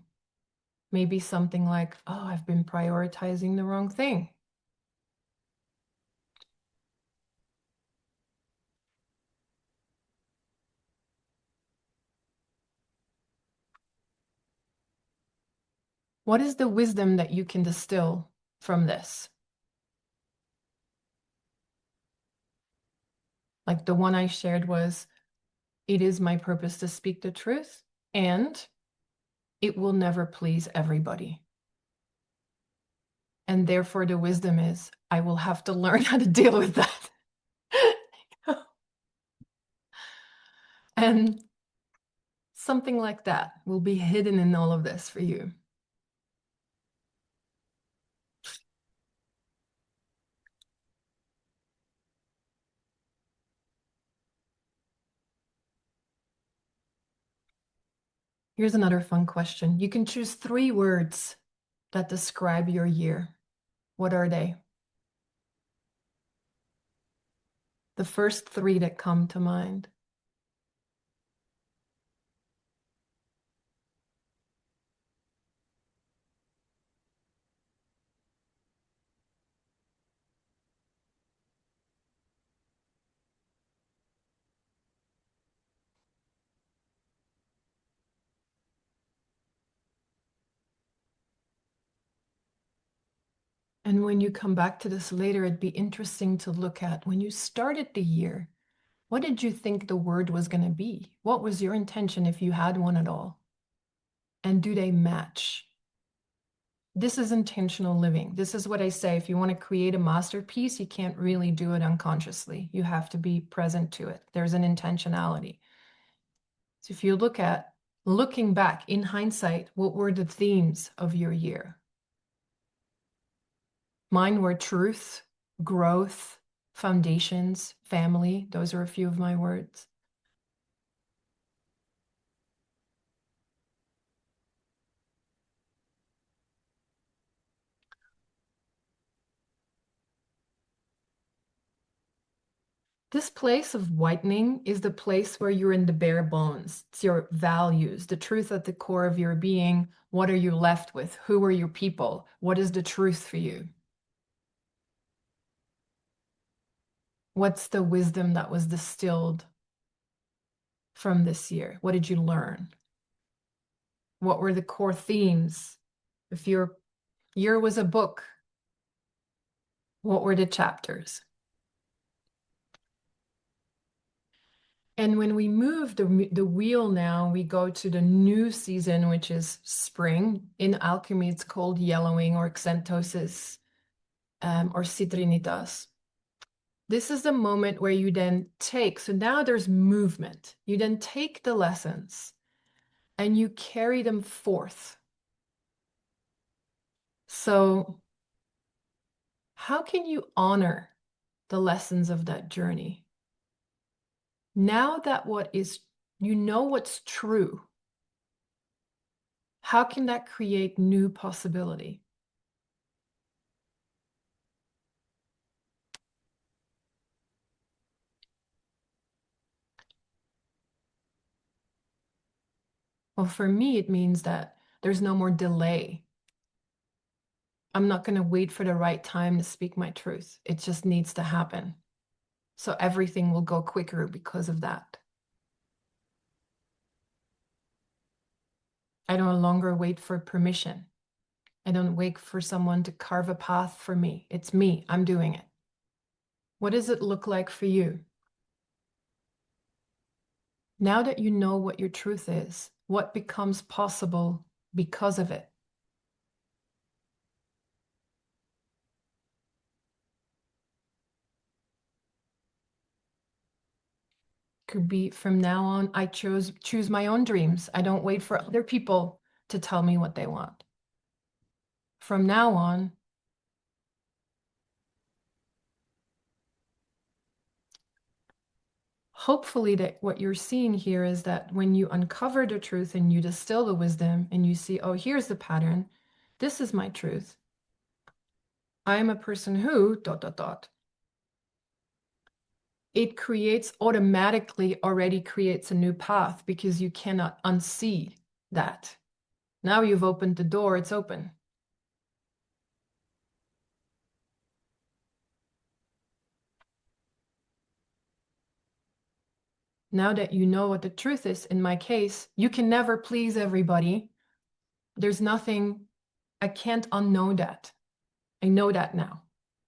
Maybe something like, oh, I've been prioritizing the wrong thing. What is the wisdom that you can distill from this? Like the one I shared was, it is my purpose to speak the truth, and it will never please everybody. And therefore, the wisdom is, I will have to learn how to deal with that. And something like that will be hidden in all of this for you. Here's another fun question. You can choose 3 words that describe your year. What are they? The first 3 that come to mind. And when you come back to this later, it'd be interesting to look at when you started the year, what did you think the word was going to be? What was your intention if you had one at all? And do they match? This is intentional living. This is what I say. If you want to create a masterpiece, you can't really do it unconsciously. You have to be present to it. There's an intentionality. So if you look at looking back in hindsight, what were the themes of your year? Mine were truth, growth, foundations, family. Those are a few of my words. This place of whitening is the place where you're in the bare bones. It's your values, the truth at the core of your being. What are you left with? Who are your people? What is the truth for you? What's the wisdom that was distilled from this year? What did you learn? What were the core themes? If your year was a book, what were the chapters? And when we move the wheel now, we go to the new season, which is spring. In alchemy, it's called yellowing or xanthosis or citrinitas. This is the moment where you then take, so now there's movement. You then take the lessons and you carry them forth. So how can you honor the lessons of that journey? Now that you know what's true, how can that create new possibility? Well, for me, it means that there's no more delay. I'm not going to wait for the right time to speak my truth. It just needs to happen. So everything will go quicker because of that. I no longer wait for permission. I don't wait for someone to carve a path for me. It's me. I'm doing it. What does it look like for you? Now that you know what your truth is, what becomes possible because of it? Could be from now on, I choose my own dreams. I don't wait for other people to tell me what they want. From now on, hopefully that what you're seeing here is that when you uncover the truth and you distill the wisdom and you see, oh, here's the pattern. This is my truth. I am a person who, dot, dot, dot. It creates already creates a new path because you cannot unsee that. Now you've opened the door, it's open. Now that you know what the truth is, in my case, you can never please everybody. There's nothing, I can't unknow that. I know that now.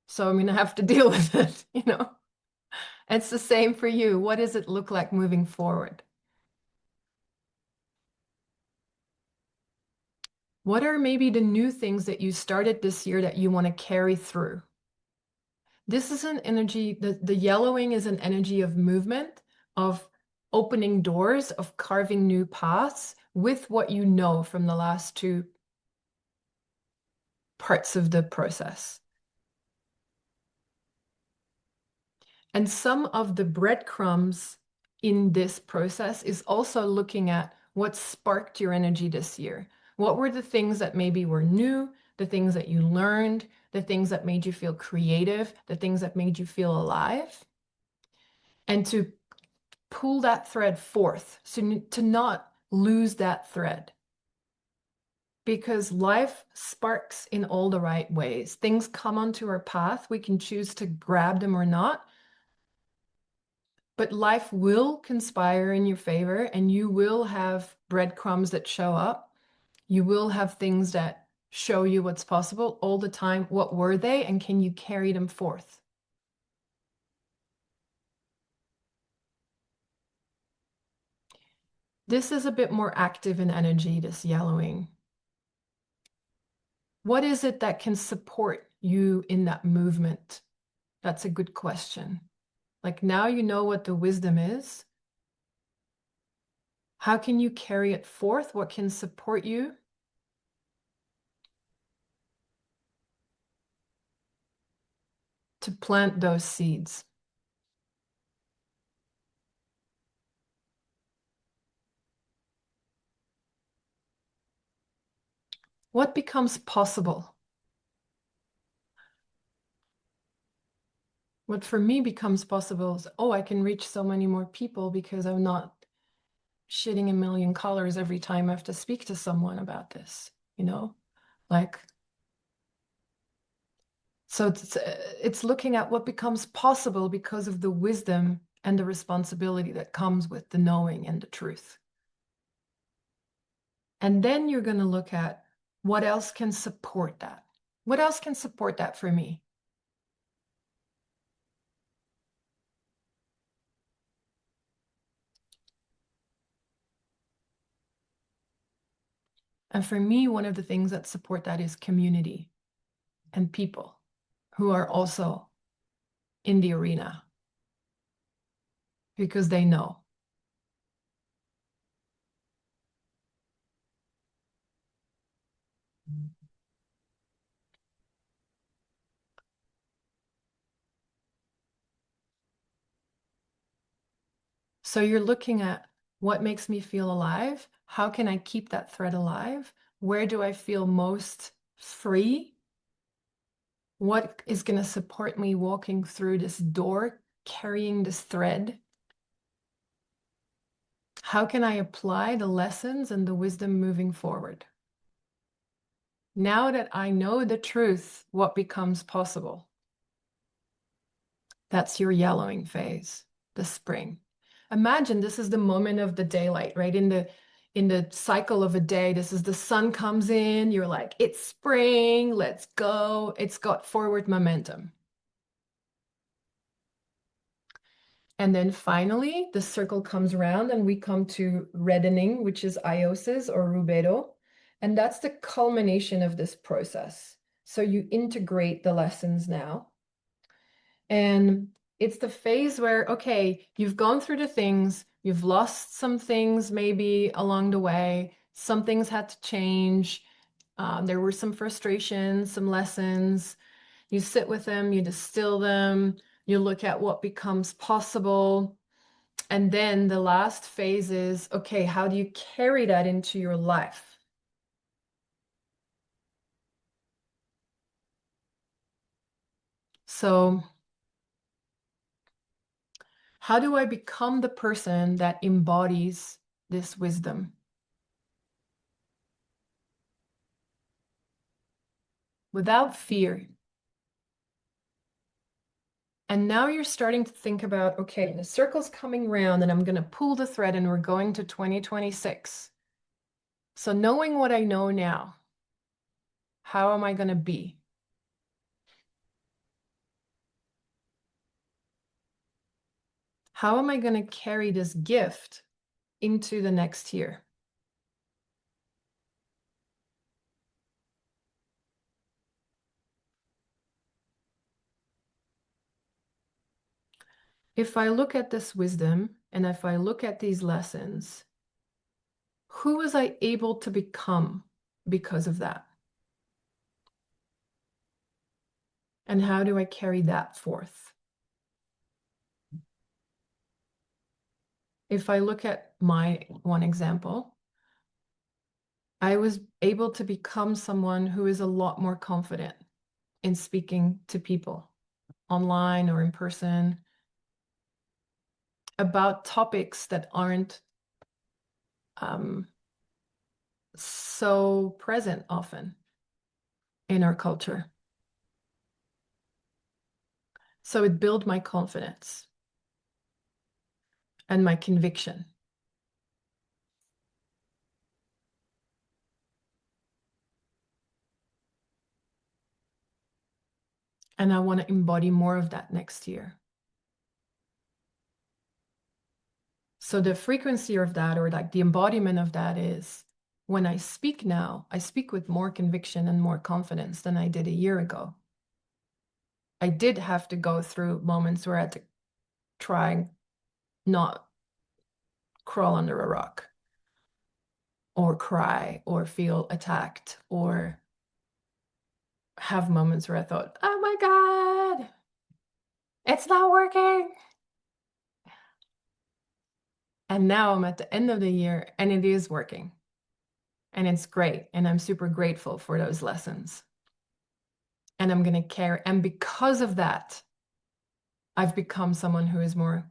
So I'm going to have to deal with it, you know? It's the same for you. What does it look like moving forward? What are maybe the new things that you started this year that you want to carry through? This is an energy, the yellowing is an energy of movement, of opening doors, of carving new paths with what you know from the last two parts of the process. And some of the breadcrumbs in this process is also looking at what sparked your energy this year. What were the things that maybe were new, the things that you learned, the things that made you feel creative, the things that made you feel alive? And to pull that thread forth, so to not lose that thread. Because life sparks in all the right ways. Things come onto our path. We can choose to grab them or not. But life will conspire in your favor, and you will have breadcrumbs that show up. You will have things that show you what's possible all the time. What were they, and can you carry them forth? This is a bit more active in energy, this yellowing. What is it that can support you in that movement? That's a good question. Like now you know what the wisdom is. How can you carry it forth? What can support you? To plant those seeds. What becomes possible? What for me becomes possible is, oh, I can reach so many more people because I'm not shitting a million colors every time I have to speak to someone about this, you know? Like, so it's looking at what becomes possible because of the wisdom and the responsibility that comes with the knowing and the truth. And then you're going to look at what else can support that. What else can support that for me? And for me, one of the things that support that is community and people who are also in the arena because they know. So you're looking at what makes me feel alive? How can I keep that thread alive? Where do I feel most free? What is going to support me walking through this door, carrying this thread? How can I apply the lessons and the wisdom moving forward? Now that I know the truth, what becomes possible? That's your yellowing phase, the spring. Imagine this is the moment of the daylight, right? in the cycle of a day. This is the sun comes in, you're like, it's spring, let's go. It's got forward momentum. And then finally, the circle comes around and we come to reddening, which is iosis or rubedo. And that's the culmination of this process. So you integrate the lessons now. And it's the phase where, okay, you've gone through the things, you've lost some things maybe along the way, some things had to change. There were some frustrations, some lessons. You sit with them, you distill them, you look at what becomes possible. And then the last phase is, okay, how do you carry that into your life? So, how do I become the person that embodies this wisdom? Without fear. And now you're starting to think about, okay, the circle's coming round and I'm going to pull the thread and we're going to 2026. So knowing what I know now, how am I going to be? How am I going to carry this gift into the next year? If I look at this wisdom and if I look at these lessons, who was I able to become because of that? And how do I carry that forth? If I look at my one example, I was able to become someone who is a lot more confident in speaking to people online or in person about topics that aren't so present often in our culture. So it built my confidence and my conviction. And I want to embody more of that next year. So the frequency of that, or like the embodiment of that, is when I speak now, I speak with more conviction and more confidence than I did a year ago. I did have to go through moments where I had to try not crawl under a rock or cry or feel attacked or have moments where I thought, oh my God, it's not working. And now I'm at the end of the year and it is working. And it's great. And I'm super grateful for those lessons. And I'm going to carry. And because of that, I've become someone who is more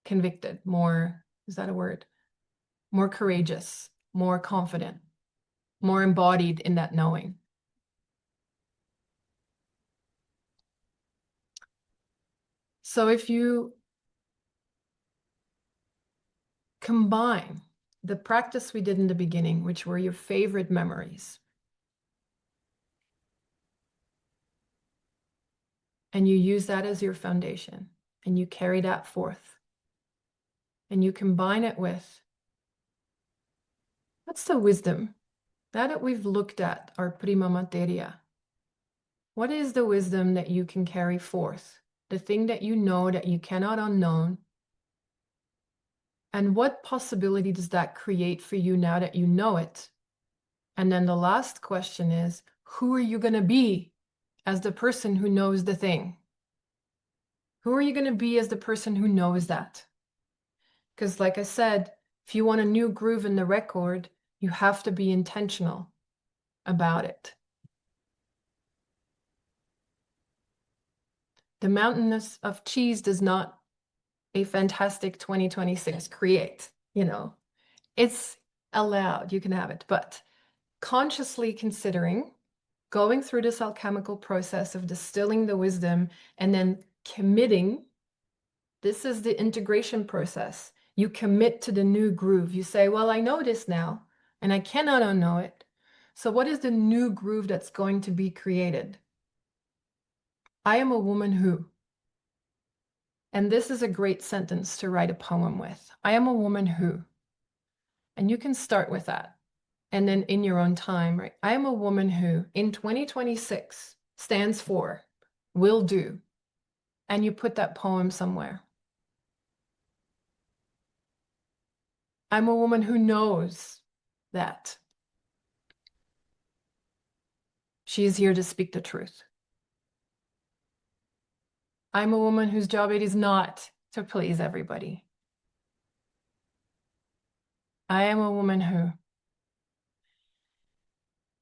convicted, more, is that a word? More courageous, more confident, more embodied in that knowing. So if you combine the practice we did in the beginning, which were your favorite memories, and you use that as your foundation, and you carry that forth, and you combine it with, what's the wisdom? Now that we've looked at our prima materia, what is the wisdom that you can carry forth? The thing that you know that you cannot unknown. And what possibility does that create for you now that you know it? And then the last question is, who are you going to be as the person who knows the thing? Who are you going to be as the person who knows that? Because like I said, if you want a new groove in the record, you have to be intentional about it. The mountains of cheese does not a fantastic 2026 create, it's allowed, you can have it, but consciously considering going through this alchemical process of distilling the wisdom and then committing, this is the integration process. You commit to the new groove. You say, well, I know this now, and I cannot unknow it. So what is the new groove that's going to be created? I am a woman who, and this is a great sentence to write a poem with. I am a woman who, and you can start with that. And then in your own time, right? I am a woman who in 2026 stands for, will do. And you put that poem somewhere. I'm a woman who knows that she is here to speak the truth. I'm a woman whose job it is not to please everybody. I am a woman who.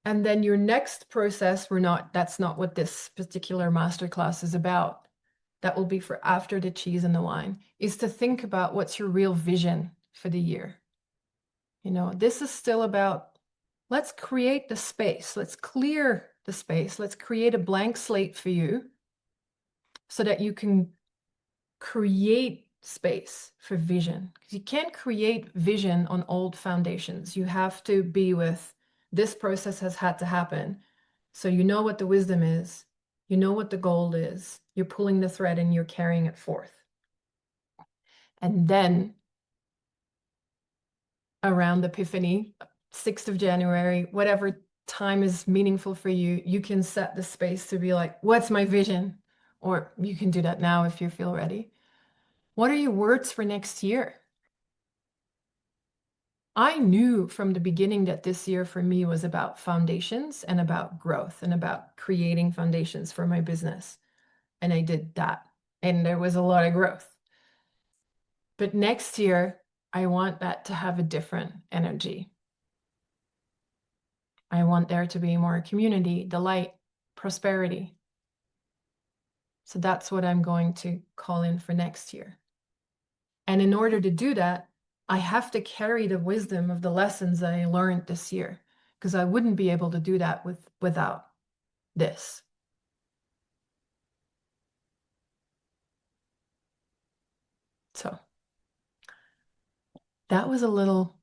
And then your next process, that's not what this particular masterclass is about. That will be for after the cheese and the wine, is to think about what's your real vision for the year. This is still about, let's create the space. Let's clear the space. Let's create a blank slate for you so that you can create space for vision. Because you can't create vision on old foundations. You have to be with, this process has had to happen. So you know what the wisdom is. You know what the gold is. You're pulling the thread and you're carrying it forth. And then around Epiphany, 6th of January, whatever time is meaningful for you, you can set the space to be like, what's my vision? Or you can do that now if you feel ready. What are your words for next year? I knew from the beginning that this year for me was about foundations and about growth and about creating foundations for my business. And I did that. And there was a lot of growth. But next year, I want that to have a different energy. I want there to be more community, delight, prosperity. So that's what I'm going to call in for next year. And in order to do that, I have to carry the wisdom of the lessons that I learned this year, because I wouldn't be able to do that without this. So that was a little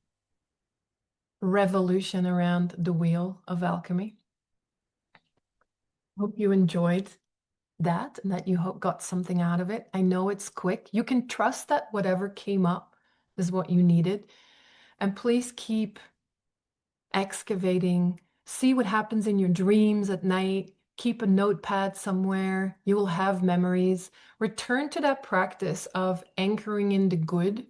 revolution around the wheel of alchemy. Hope you enjoyed that and that you got something out of it. I know it's quick. You can trust that whatever came up is what you needed. And please keep excavating. See what happens in your dreams at night. Keep a notepad somewhere. You will have memories. Return to that practice of anchoring in the good,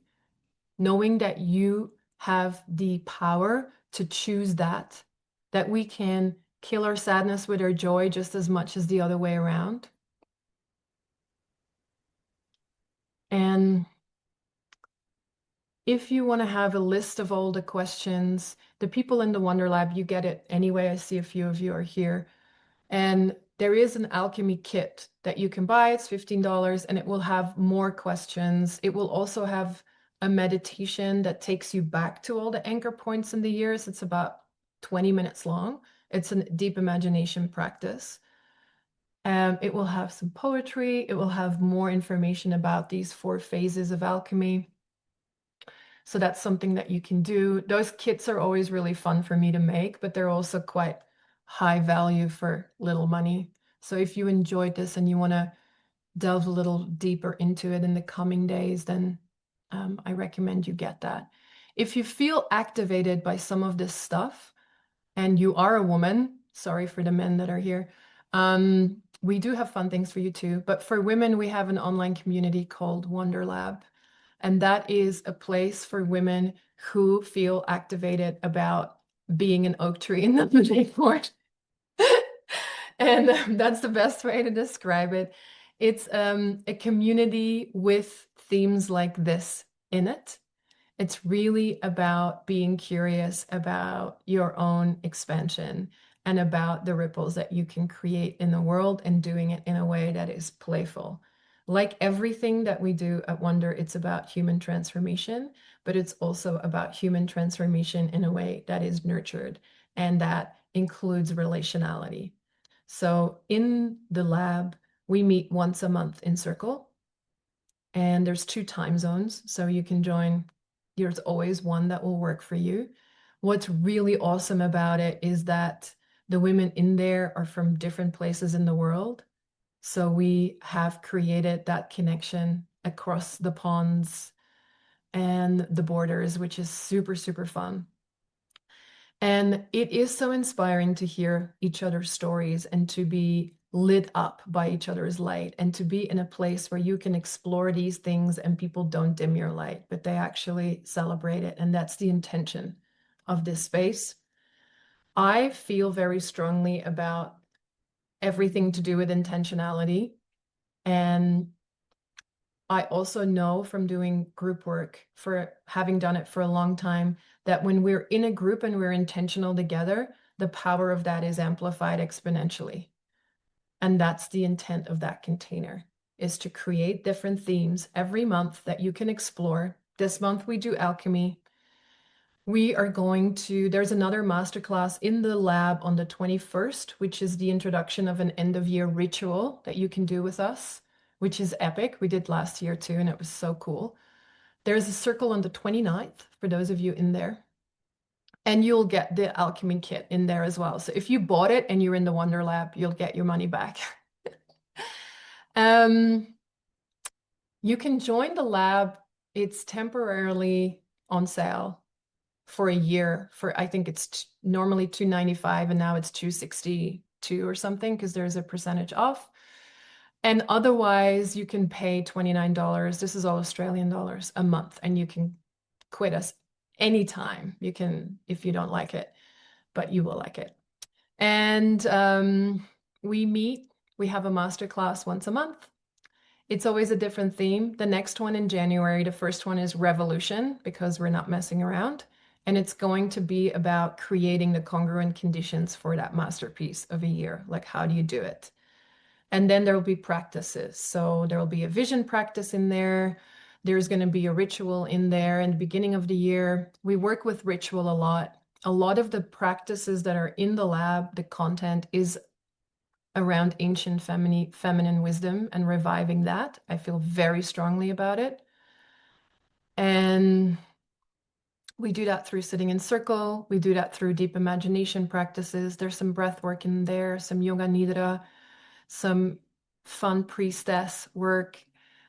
knowing that you have the power to choose that we can kill our sadness with our joy just as much as the other way around. And if you want to have a list of all the questions, the people in the Wonder Lab, you get it anyway. I see a few of you are here. And there is an alchemy kit that you can buy. It's $15 and it will have more questions. It will also have a meditation that takes you back to all the anchor points in the years. It's about 20 minutes long. It's a deep imagination practice. It will have some poetry. It will have more information about these 4 phases of alchemy. So that's something that you can do. Those kits are always really fun for me to make, but they're also quite high value for little money. So if you enjoyed this and you want to delve a little deeper into it in the coming days, then I recommend you get that. If you feel activated by some of this stuff and you are a woman, sorry for the men that are here, we do have fun things for you too. But for women, we have an online community called Wonder Lab. And that is a place for women who feel activated about being an oak tree in the neighborhood. And that's the best way to describe it. It's a community with themes like this in it. It's really about being curious about your own expansion and about the ripples that you can create in the world and doing it in a way that is playful. Like everything that we do at Wonder, it's about human transformation, but it's also about human transformation in a way that is nurtured and that includes relationality. So in the lab, we meet once a month in circle. and there's 2 time zones, so you can join. There's always one that will work for you. What's really awesome about it is that the women in there are from different places in the world. So we have created that connection across the ponds and the borders, which is super, super fun. And it is so inspiring to hear each other's stories and to be lit up by each other's light and to be in a place where you can explore these things and people don't dim your light, but they actually celebrate it. And that's the intention of this space. I feel very strongly about everything to do with intentionality. And I also know from doing group work, for having done it for a long time, that when we're in a group and we're intentional together, the power of that is amplified exponentially. And that's the intent of that container, is to create different themes every month that you can explore. This month we do alchemy. There's another masterclass in the lab on the 21st, which is the introduction of an end of year ritual that you can do with us, which is epic. We did last year too, and it was so cool. There's a circle on the 29th for those of you in there. And you'll get the alchemy kit in there as well. So if you bought it and you're in the Wonder Lab, you'll get your money back. Um, you can join the lab. It's temporarily on sale for a year for, I think it's normally $295 and now it's $262 or something because there's a percentage off. And otherwise, you can pay $29. This is all Australian dollars a month, and you can quit us anytime. You can, if you don't like it, but you will like it. And we meet, we have a master class once a month. It's always a different theme. The next one in January, the first one is revolution because we're not messing around. And it's going to be about creating the congruent conditions for that masterpiece of a year. Like, how do you do it? And then there will be practices. So there will be a vision practice in there. There's going to be a ritual in there in the beginning of the year. We work with ritual a lot. A lot of the practices that are in the lab, the content is around ancient feminine wisdom and reviving that. I feel very strongly about it. And we do that through sitting in circle. We do that through deep imagination practices. There's some breath work in there, some yoga nidra, some fun priestess work.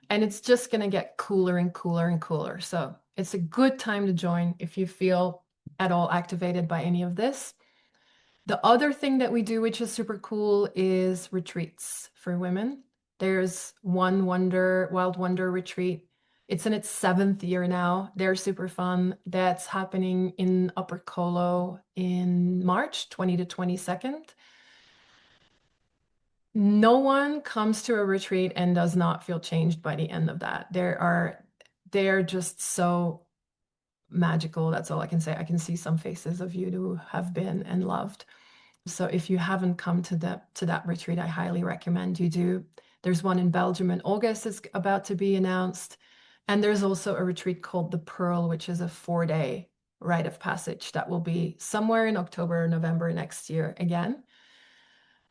And it's just going to get cooler and cooler and cooler. So it's a good time to join if you feel at all activated by any of this. The other thing that we do, which is super cool, is retreats for women. There's one Wild Wonder retreat. It's in its 7th year now. They're super fun. That's happening in Upper Colo in March 20 to 22nd. No one comes to a retreat and does not feel changed by the end of that. They're just so magical. That's all I can say. I can see some faces of you who have been and loved. So if you haven't come to that retreat, I highly recommend you do. There's one in Belgium in August that's about to be announced. And there's also a retreat called the Pearl, which is a 4-day rite of passage that will be somewhere in October or November next year again.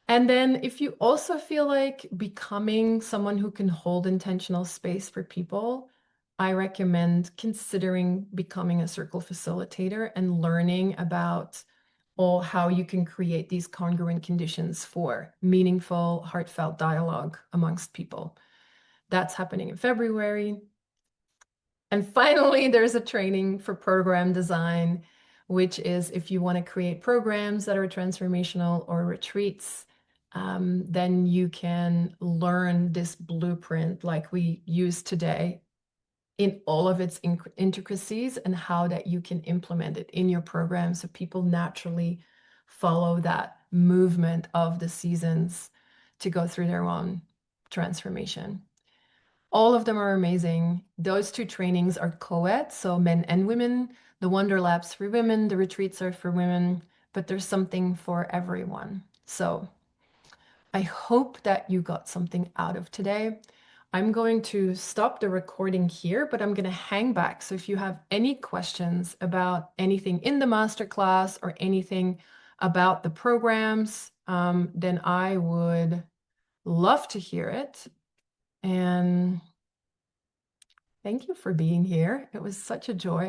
And then if you also feel like becoming someone who can hold intentional space for people, I recommend considering becoming a circle facilitator and learning about or how you can create these congruent conditions for meaningful, heartfelt dialogue amongst people. That's happening in February. And finally, there's a training for program design, which is if you want to create programs that are transformational or retreats, then you can learn this blueprint like we use today in all of its intricacies and how that you can implement it in your program so people naturally follow that movement of the seasons to go through their own transformation. All of them are amazing. Those 2 trainings are co-ed, so men and women. The Wonder Labs for women, the retreats are for women, but there's something for everyone. So I hope that you got something out of today. I'm going to stop the recording here, but I'm going to hang back. So if you have any questions about anything in the masterclass or anything about the programs, then I would love to hear it. And Thank you for being here. It was such a joy.